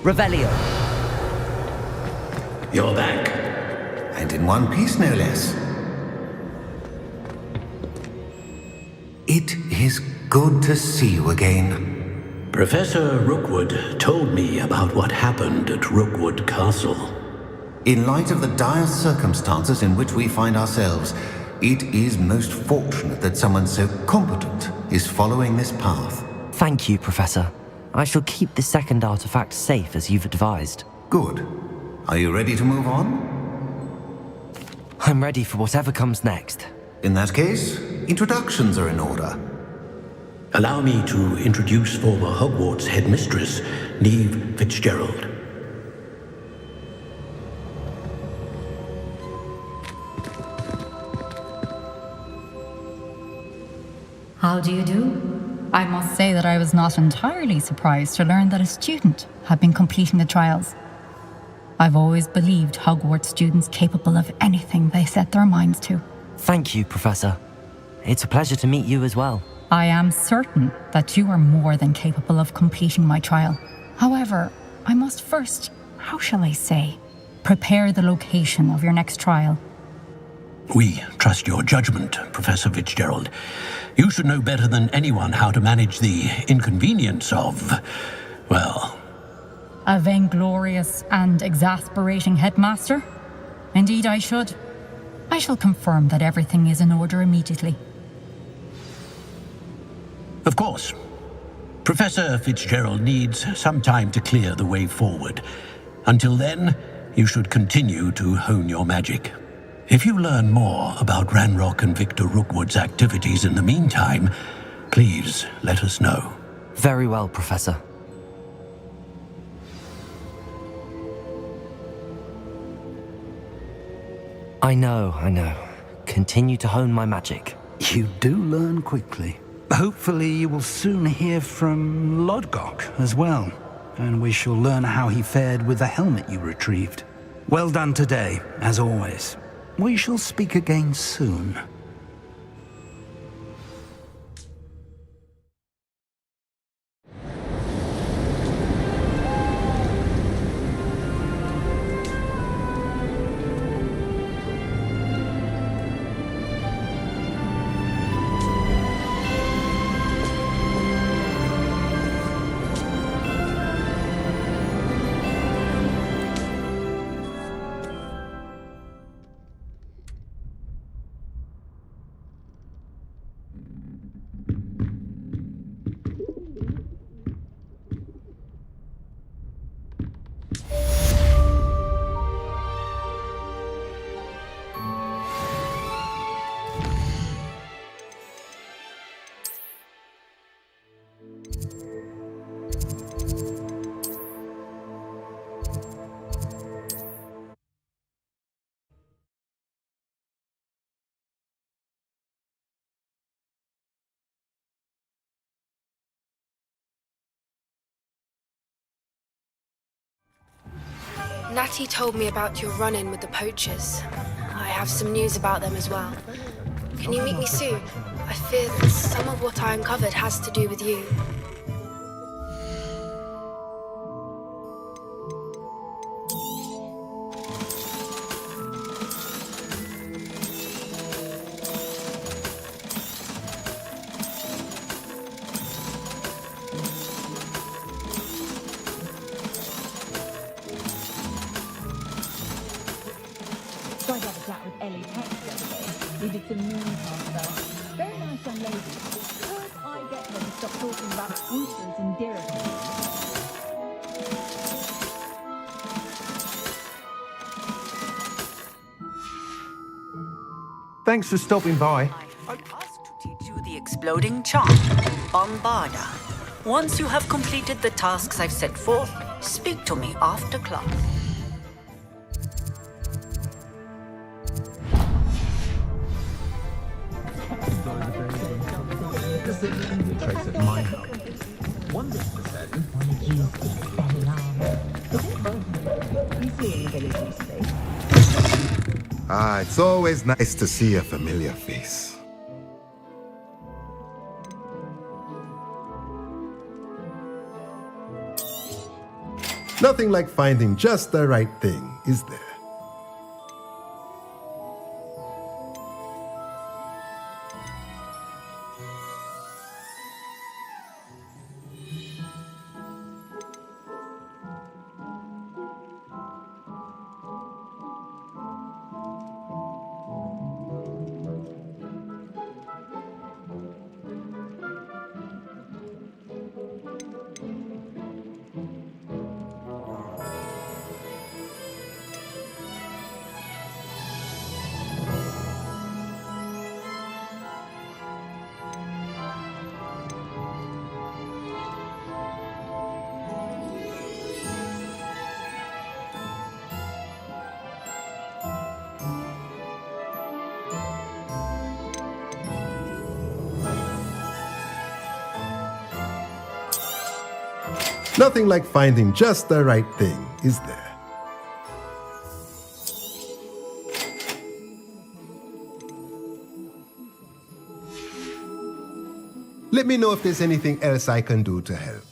Revelio. You're back. And in one piece, no less. It is good to see you again. Professor Rookwood told me about what happened at Rookwood Castle. In light of the dire circumstances in which we find ourselves, it is most fortunate that someone so competent is following this path. Thank you, Professor. I shall keep the second artifact safe as you've advised. Good. Are you ready to move on? I'm ready for whatever comes next. In that case, introductions are in order. Allow me to introduce former Hogwarts headmistress, Neve Fitzgerald. How do you do? I must say that I was not entirely surprised to learn that a student had been completing the trials. I've always believed Hogwarts students capable of anything they set their minds to. Thank you, Professor. It's a pleasure to meet you as well. I am certain that you are more than capable of completing my trial. However, I must first, how shall I say, prepare the location of your next trial. We trust your judgment, Professor Fitzgerald. You should know better than anyone how to manage the inconvenience of, well... A vainglorious and exasperating headmaster? Indeed I should. I shall confirm that everything is in order immediately. Of course. Professor Fitzgerald needs some time to clear the way forward. Until then, you should continue to hone your magic. If you learn more about Ranrock and Victor Rookwood's activities in the meantime, please let us know. Very well, Professor. I know. Continue to hone my magic. You do learn quickly. Hopefully you will soon hear from Lodgok as well, and we shall learn how he fared with the helmet you retrieved. Well done today, as always. We shall speak again soon. Natty told me about your run-in with the poachers. I have some news about them as well. Can you meet me soon? I fear that some of what I uncovered has to do with you. flat with Ellie Peck the other day. We did some moon pasta. Very nice young lady. Could I get her to stop talking about swooshes and dirigibles? Thanks for stopping by. I'm asked to teach you the exploding charm, Bombarda. Once you have completed the tasks I've set forth, speak to me after class. Trace at my house. 100%. It's always nice to see a familiar face. Nothing like finding just the right thing, is there? Nothing like finding just the right thing, is there? Let me know if there's anything else I can do to help.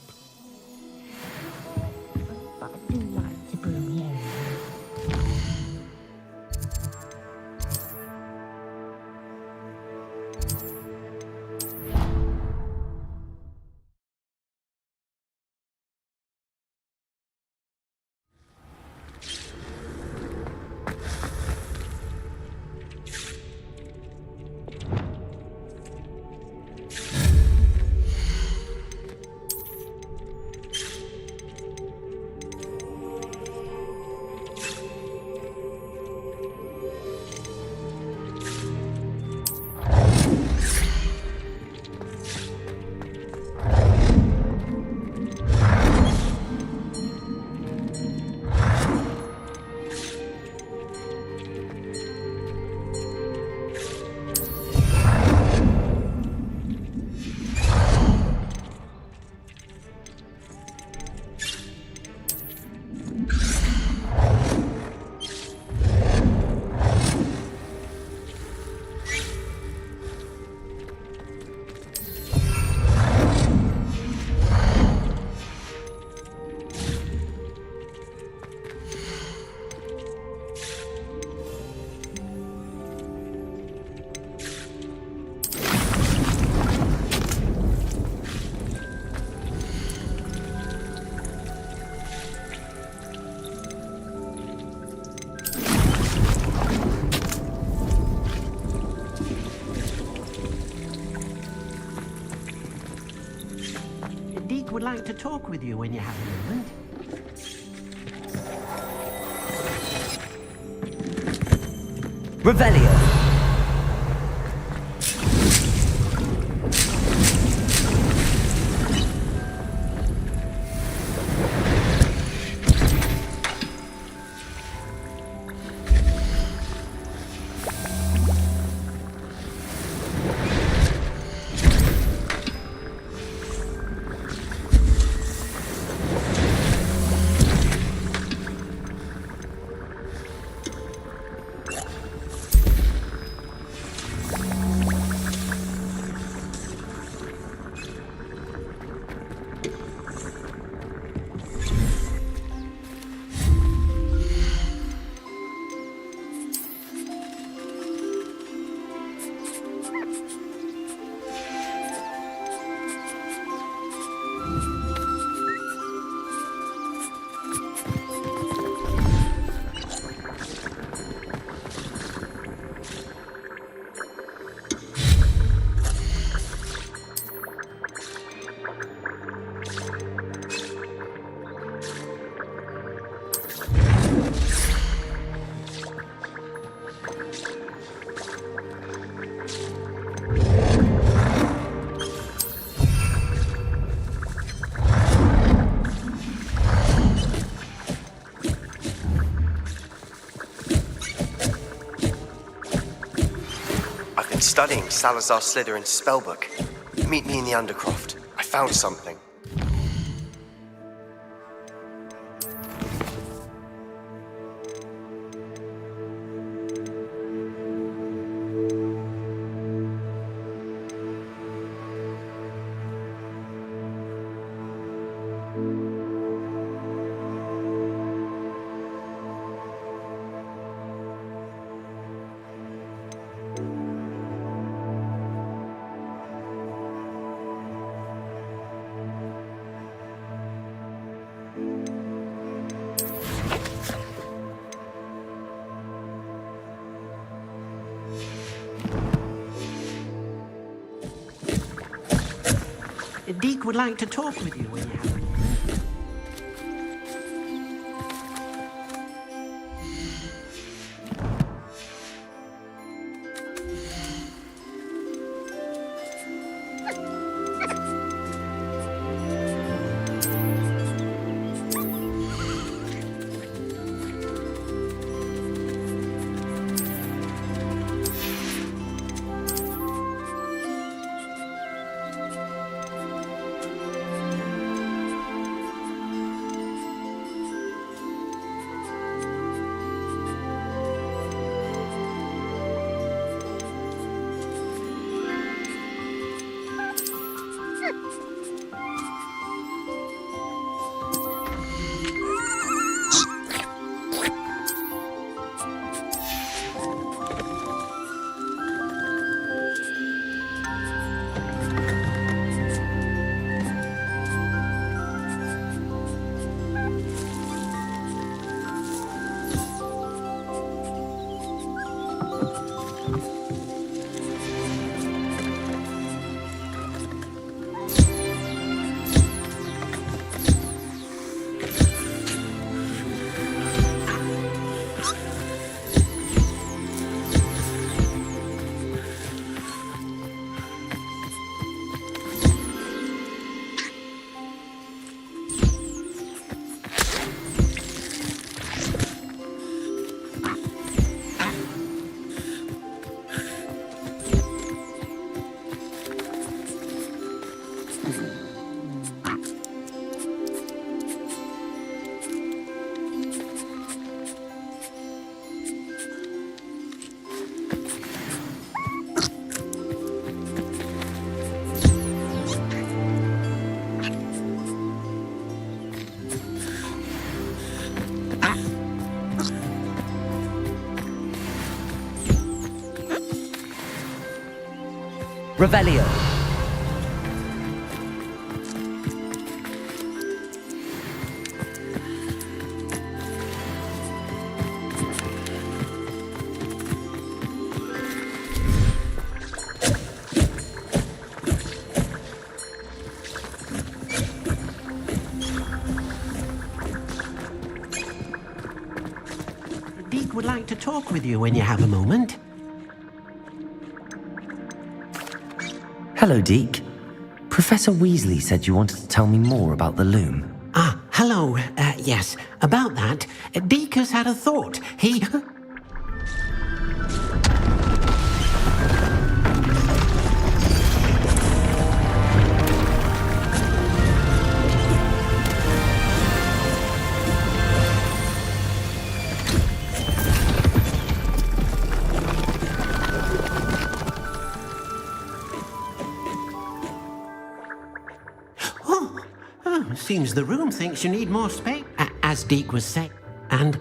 Would like to talk with you when you have a moment. Revelio. studying Salazar Slytherin's spellbook. Meet me in the Undercroft. I found something. Deke would like to talk with you when you have a... Revelio. Deke would like to talk with you when you have a moment. Hello, Deke. Professor Weasley said you wanted to tell me more about the loom. Ah, hello. Yes, about that. Deke has had a thought. He... Seems the room thinks you need more space, as Deke was saying. And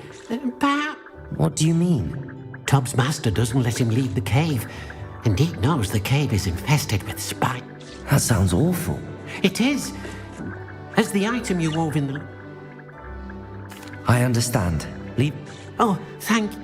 perhaps... What do you mean? Tubbs' master doesn't let him leave the cave. And Deke knows the cave is infested with spiders. That sounds awful. It is. As the item you wove in the... I understand. Leave... Oh, thank you.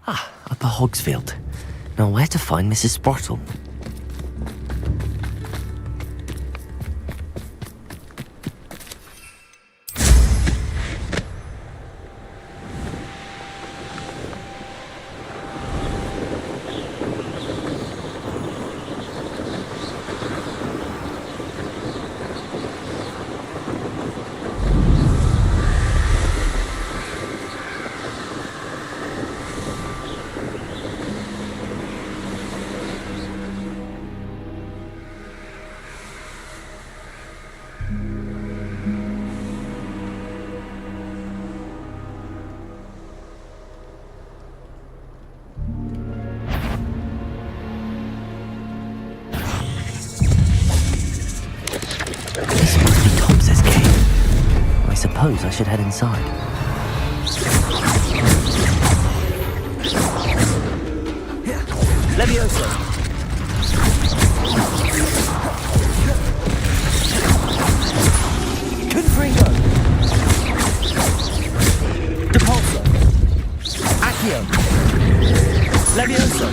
Upper Hogsfield. Now where to find Mrs. Sprottle? I suppose I should head inside. Levioso. Confringo. Depulso. Accio. Levioso.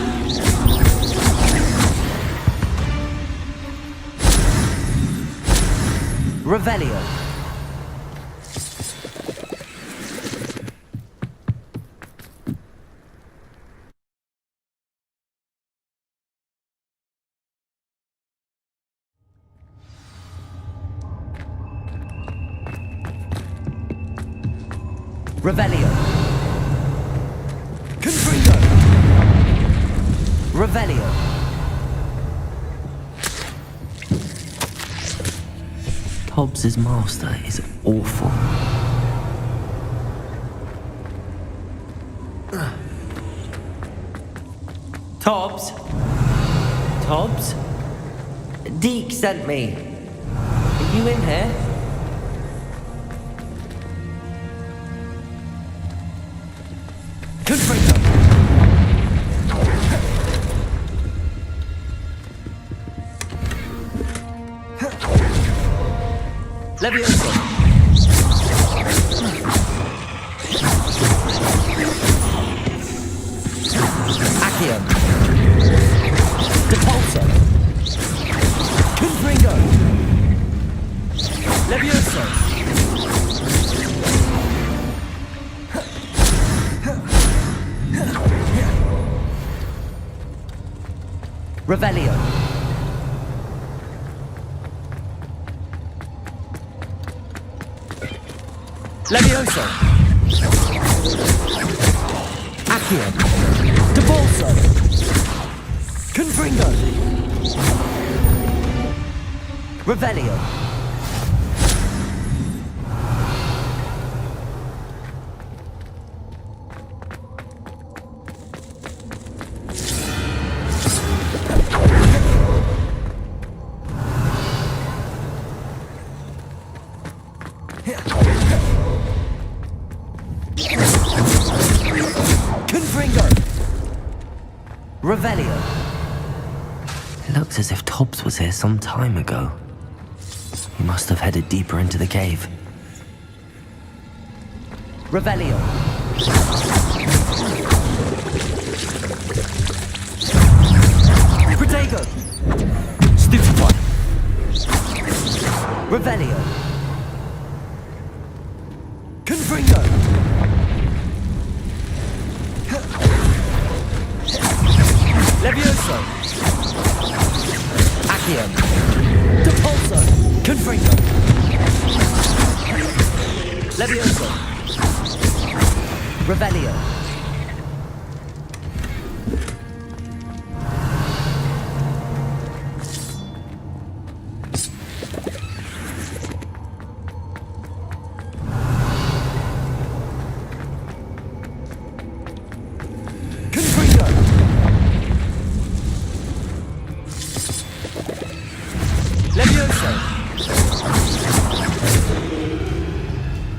Revelio. Revelio. Confringo. Revelio. Hobbs's master is awful. Tobbs? Tobbs? Deke sent me. Are you in here? Confringo. Levioso. Accio. Depulso. Confringo. Levioso. Revelio. Levioso. Accio. Depulso. Confringo. Revelio. Confringo. Revelio. It looks as if Tobbs was here some time ago. He must have headed deeper into the cave. Revelio. Protego. Stupefy. Revelio. Confringo. Levioso. Accio. Depulso. Confringo. Levioso. Revelio. Confringo. Levioso.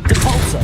Depulso.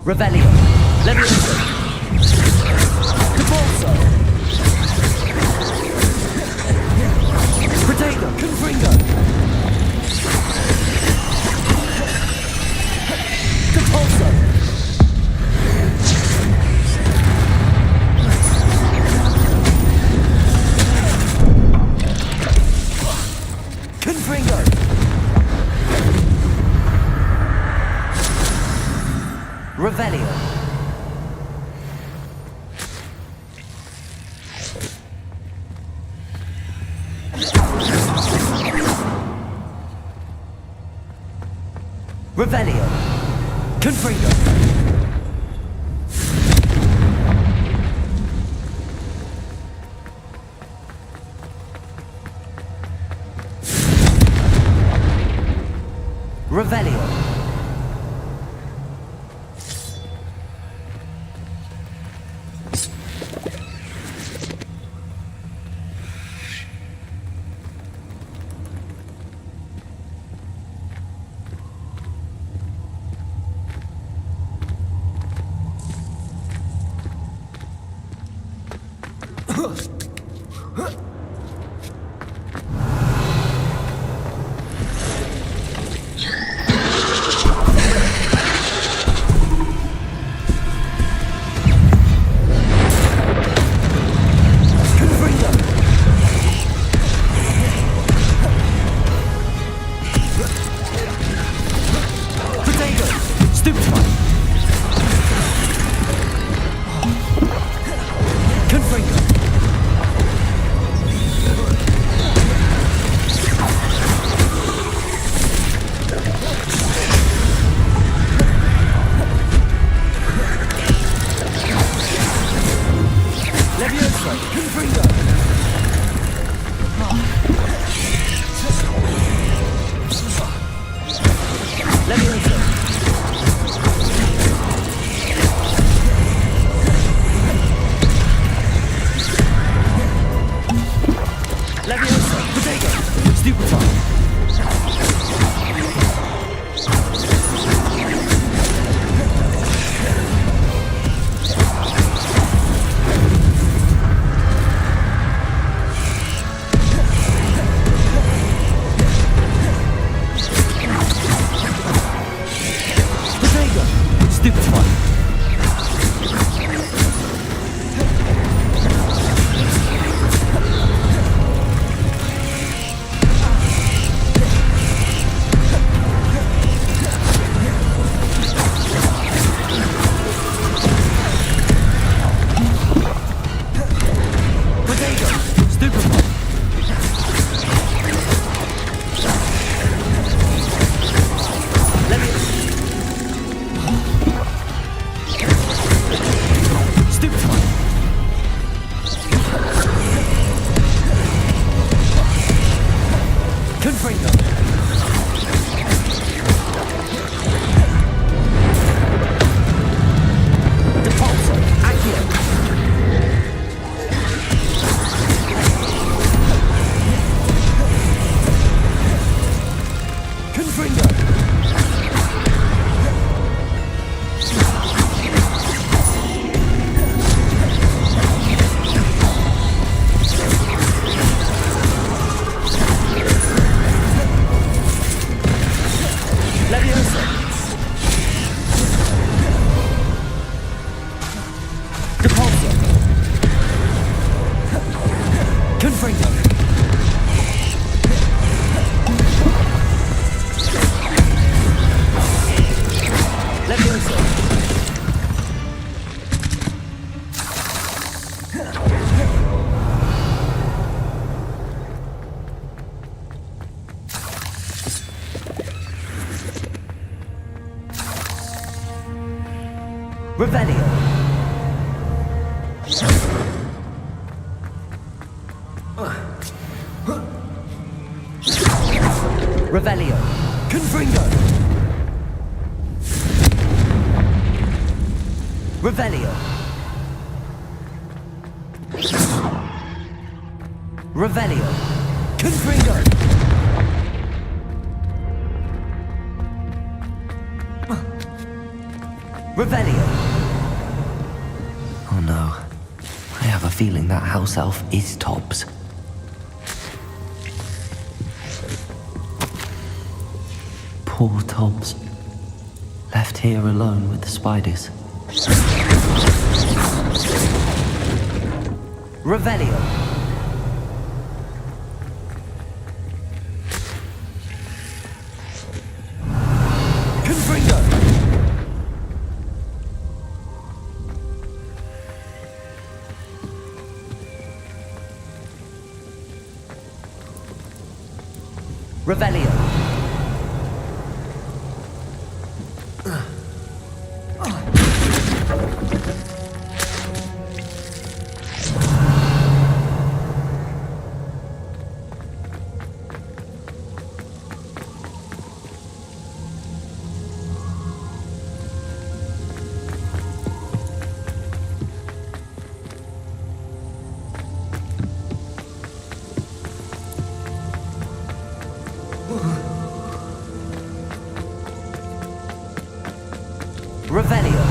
Revelio. Levioso. Depulso. Protego. Confringo. Depulso. Confringo. Revelio. Revelio. Confringo. Revelio. Revelio. Revelio. Confringo. Revelio. Revelio. Confringo. Revelio. Oh no. I have a feeling that house elf is Tobbs. Poor Tobbs. Left here alone with the spiders. Revelio. Confringo. Revelio. Revelio.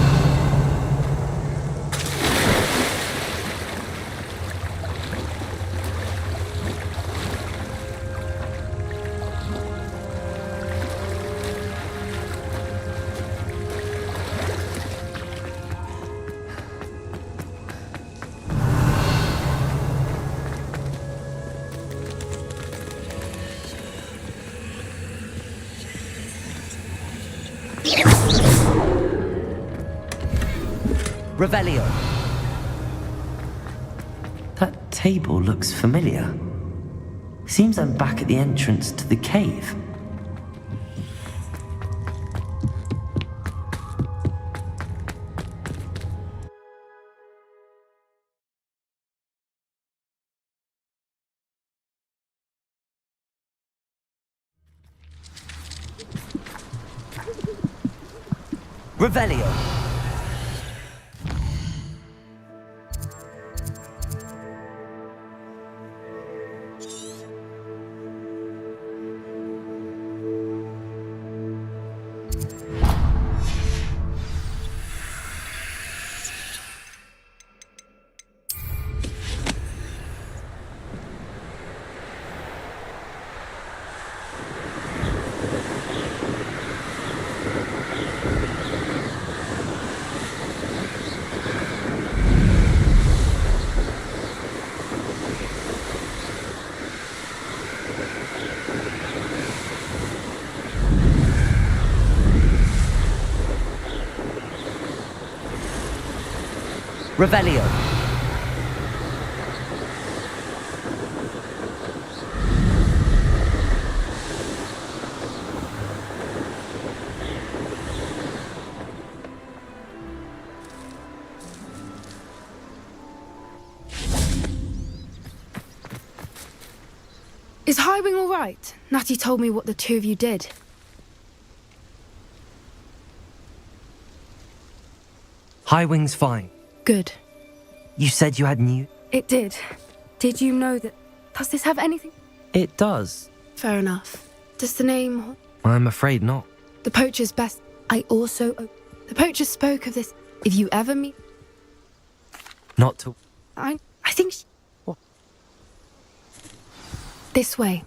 Revelio. That table looks familiar. Seems I'm back at the entrance to the cave. Revelio. Revelio. Is Highwing all right? Natty told me what the two of you did. Highwing's fine. Good. You said you had new... It did. Did you know that... Does this have anything? It does. Fair enough. Does the name... I'm afraid not. The poacher's best... I also... The poacher spoke of this. If you ever meet... Not to... I think... What? This way.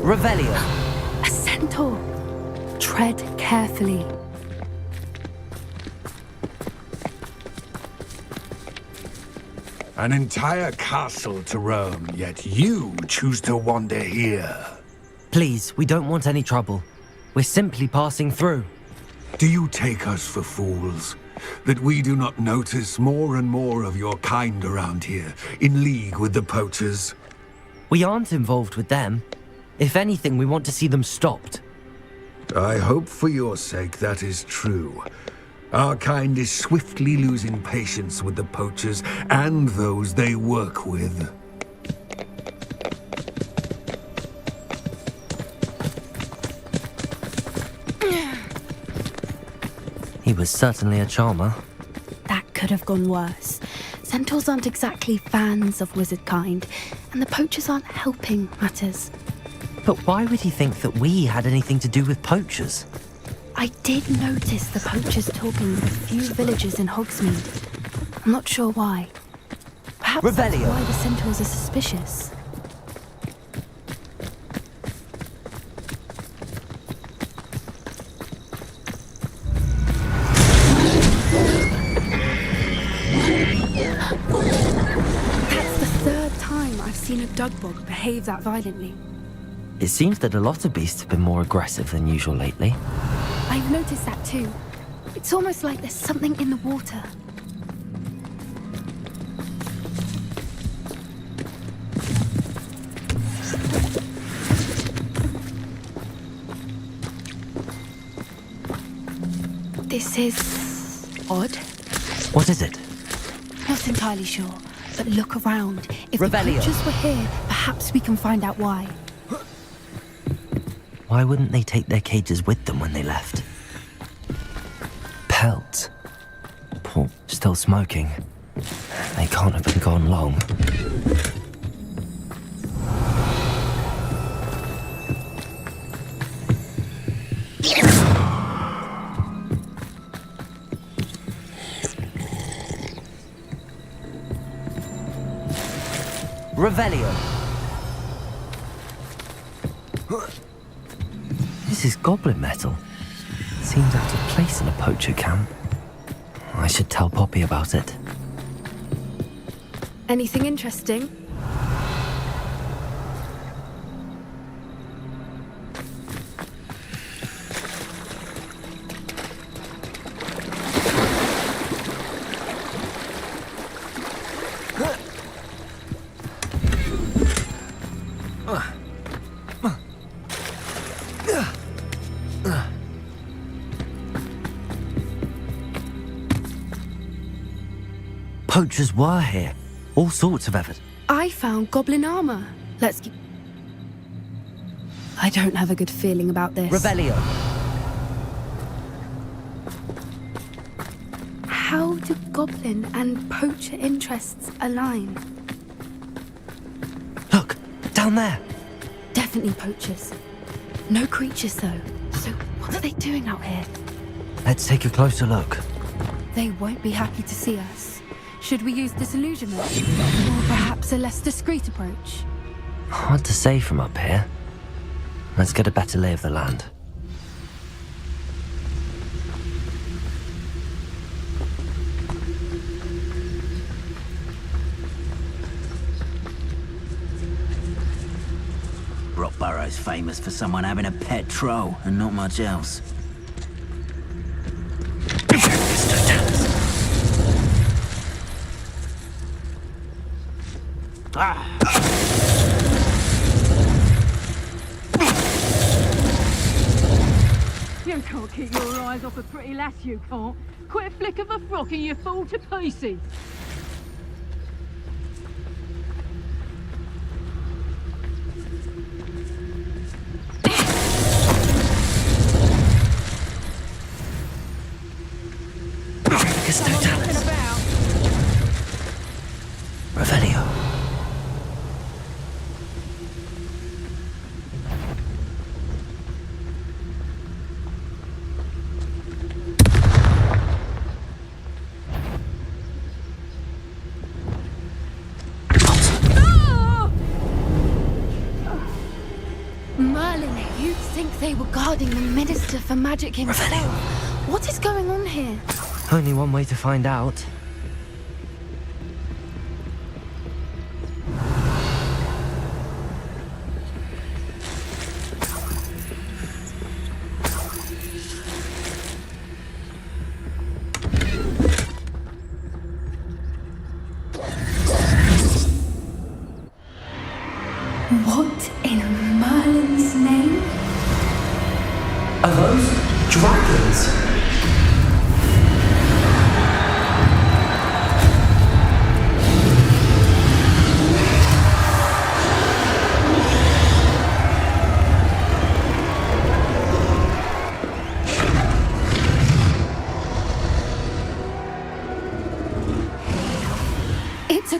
Revelio. A centaur. Tread carefully. An entire castle to roam, yet you choose to wander here. Please, we don't want any trouble. We're simply passing through. Do you take us for fools? That we do not notice more and more of your kind around here, in league with the poachers? We aren't involved with them. If anything, we want to see them stopped. I hope for your sake that is true. Our kind is swiftly losing patience with the poachers and those they work with. He was certainly a charmer. That could have gone worse. Centaurs aren't exactly fans of wizard kind, and the poachers aren't helping matters. But why would he think that we had anything to do with poachers? I did notice the poachers talking with a few villagers in Hogsmeade. I'm not sure why. Perhaps that's Revelio. why the centaurs are suspicious. That's the third time I've seen a dugbog behave that violently. It seems that a lot of beasts have been more aggressive than usual lately. I've noticed that too. It's almost like there's something in the water. This is odd. What is it? Not entirely sure, but look around. If Revelio. the poachers were here, perhaps we can find out why. Why wouldn't they take their cages with them when they left? Pelts. Paul, still smoking. They can't have been gone long. Revelio. This is goblin metal. Seems out of place in a poacher camp. I should tell Poppy about it. Anything interesting? Poachers were here. All sorts of evidence. I found goblin armor. Let's keep... I don't have a good feeling about this. Revelio. How do goblin and poacher interests align? Look, down there. Definitely poachers. No creatures though. So what are they doing out here? Let's take a closer look. They won't be happy to see us. Should we use disillusionment? Or perhaps a less discreet approach? Hard to say from up here. Let's get a better lay of the land. Rockborough's famous for someone having a pet troll and not much else. You can't keep your eyes off a pretty lass, you can't. Quit a flick of a frock and you fall to pieces. Revelio. Merlin, you'd think they were guarding the Minister for Magic himself. What is going on here? Only one way to find out. What in Merlin's name? Are those dragons?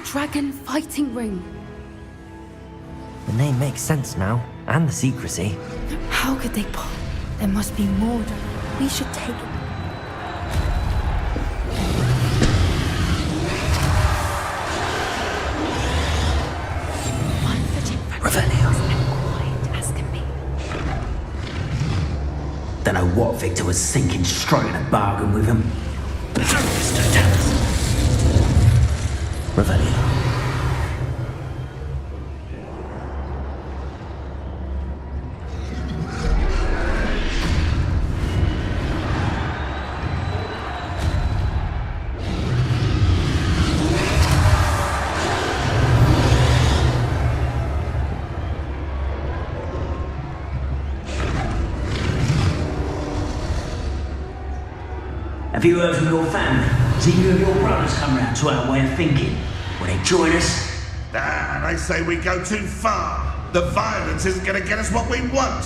dragon fighting ring. The name makes sense now, and the secrecy. How could they There must be more. We should take it. Don't know what Victor was thinking, striking a bargain with him. Revelio. Have you heard from your family? Has either of your brothers come round to our way of thinking? Will they join us? They say we go too far. The violence isn't going to get us what we want.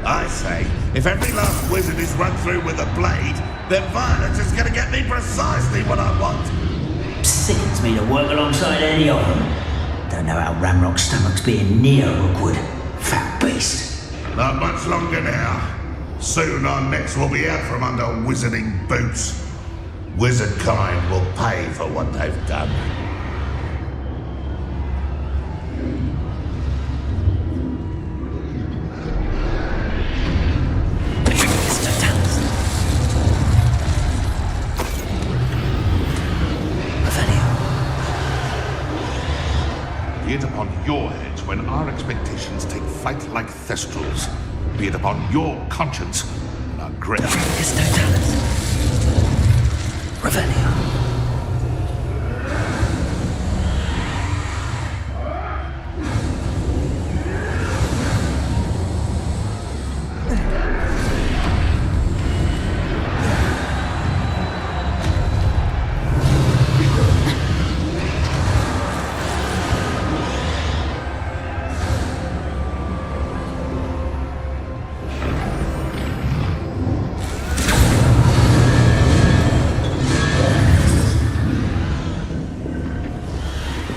I say, if every last wizard is run through with a blade, then violence is going to get me precisely what I want. Sickens me to work alongside any of them. Don't know how Ramrock's stomach's being near Rookwood. Fat beast. Not much longer now. Soon our necks will be out from under wizarding boots. Wizard kind will pay for what they've done. Be it upon your heads when our expectations take flight like thestrals. Be it upon your conscience and our great... Revelio.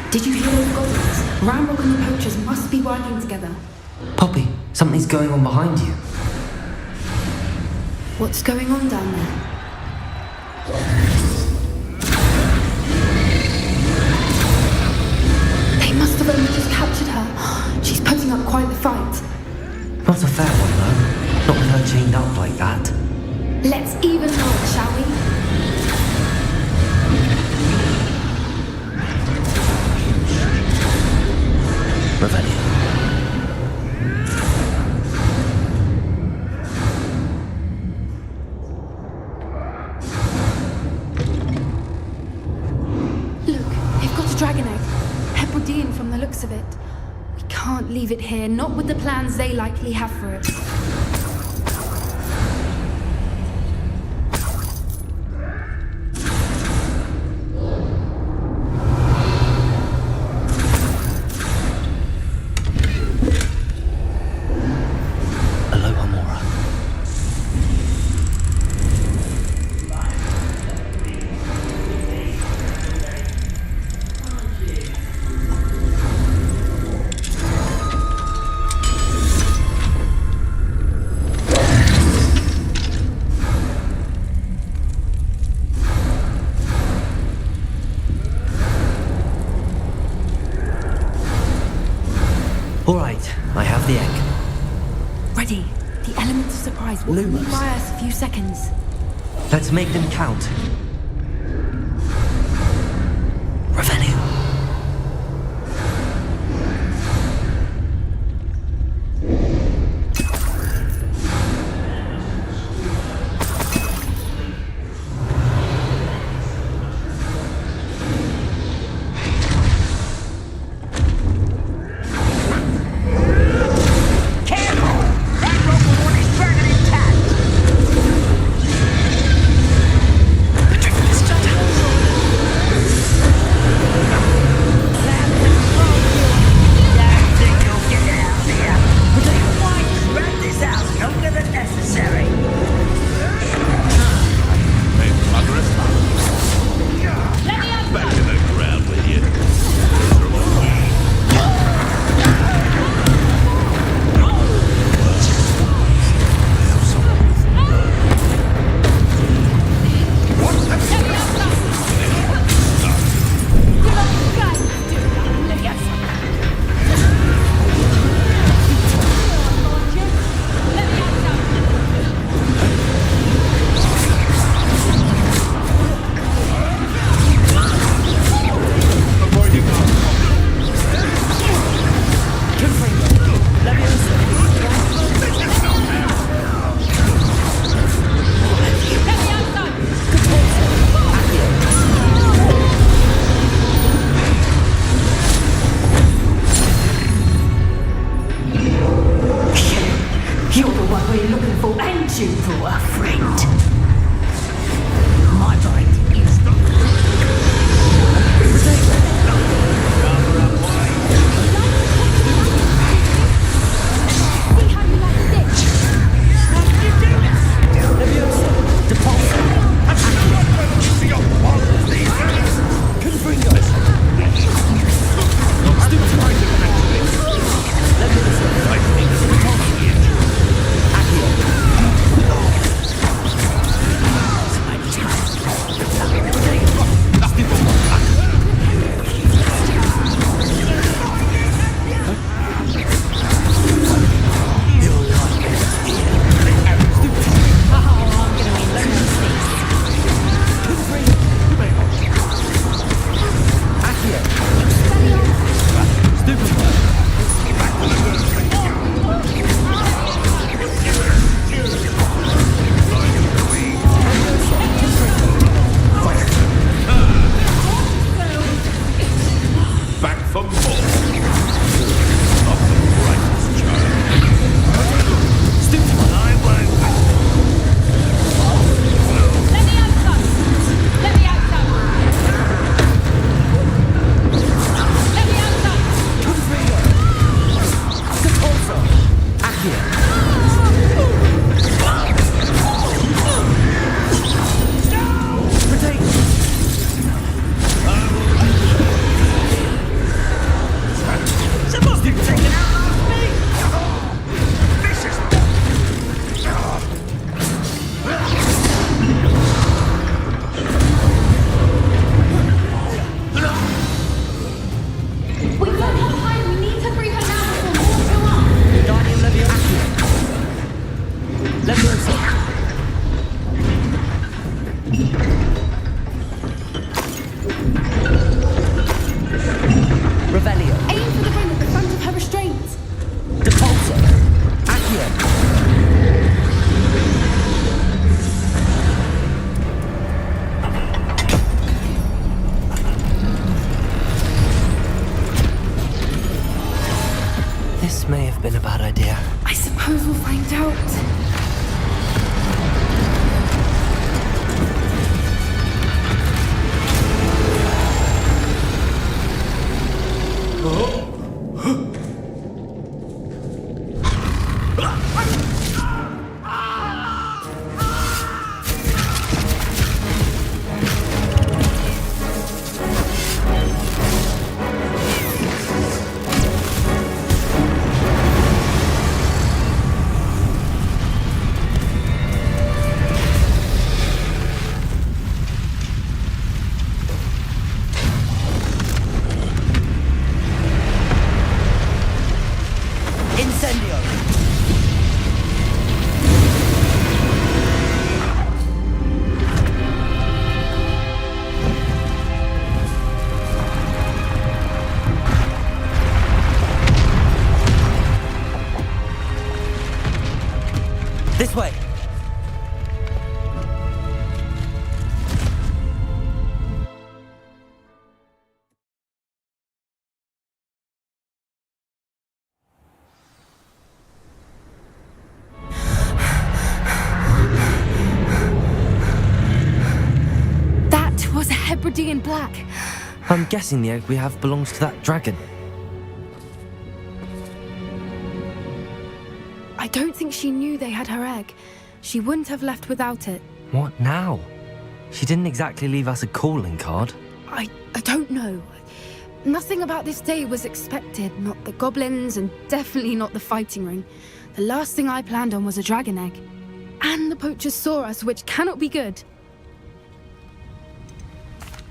Did you hear those goblins? Ramrock and the poachers must be working together. Poppy, something's going on behind you. What's going on down there? They must have only just captured her. She's putting up quite the fight. Not a fair one, though. Not with her chained up like that. Let's even her, shall we? Revelio. Look, they've got a dragon egg. Hebridean from the looks of it. We can't leave it here, not with the plans they likely have for it. All right, I have the egg. Ready. The element of surprise will only buy us a few seconds. Let's make them count. Revelio. beautiful and you brought a friend. My bite is This may have been a bad idea. I suppose we'll find out. This way! That was a Hebridean black. I'm guessing the egg we have belongs to that dragon. I don't think she knew they had her egg. She wouldn't have left without it. What now? She didn't exactly leave us a calling card. I don't know. Nothing about this day was expected. Not the goblins, and definitely not the fighting ring. The last thing I planned on was a dragon egg. And the poachers saw us, which cannot be good.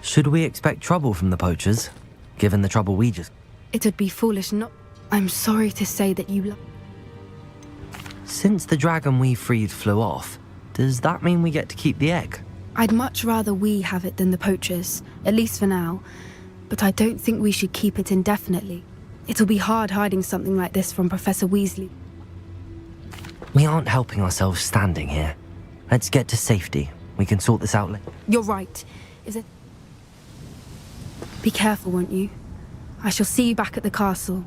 Should we expect trouble from the poachers, given the trouble we just... It'd be foolish not... I'm sorry to say that you... Since the dragon we freed flew off, does that mean we get to keep the egg? I'd much rather we have it than the poachers, at least for now. But I don't think we should keep it indefinitely. It'll be hard hiding something like this from Professor Weasley. We aren't helping ourselves standing here. Let's get to safety. We can sort this out later. You're right. Is it... Be careful, won't you? I shall see you back at the castle.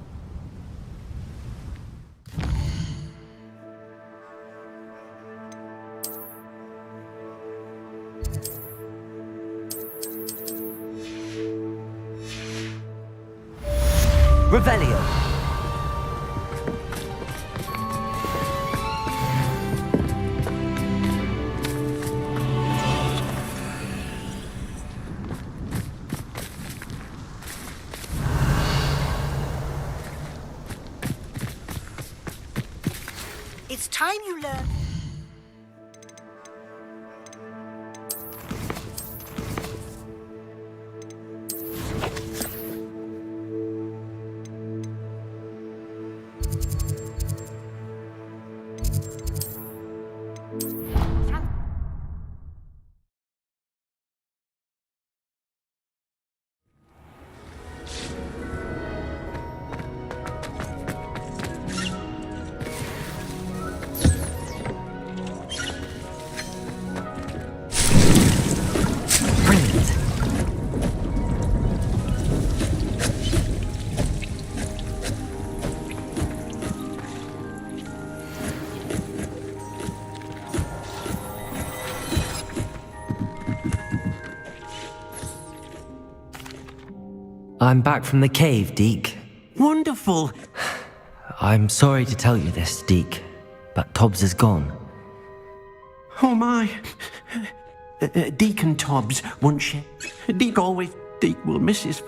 Revelio. It's time you learn. I'm back from the cave, Deke. Wonderful. I'm sorry to tell you this, Deke, but Tobbs is gone. Oh my. Deke and Tobbs won't share. Deke will miss his...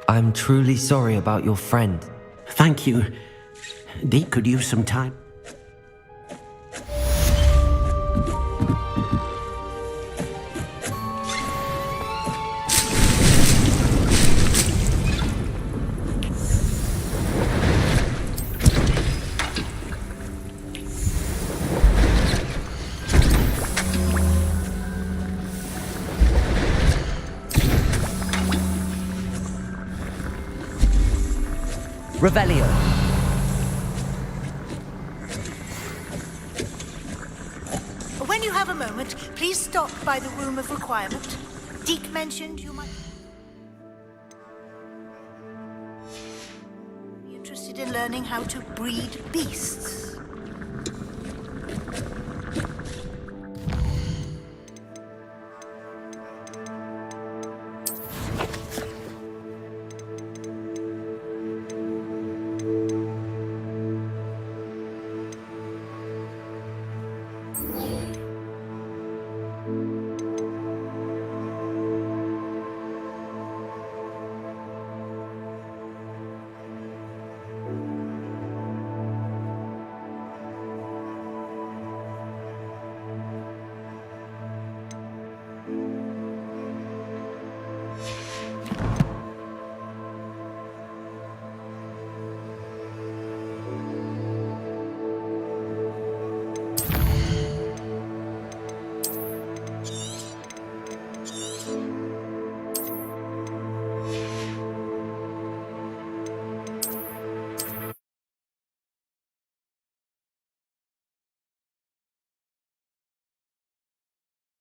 I'm truly sorry about your friend. Thank you. Deke could use some time. Revelio. When you have a moment, please stop by the Room of Requirement. Deke mentioned you might be interested in learning how to breed beasts.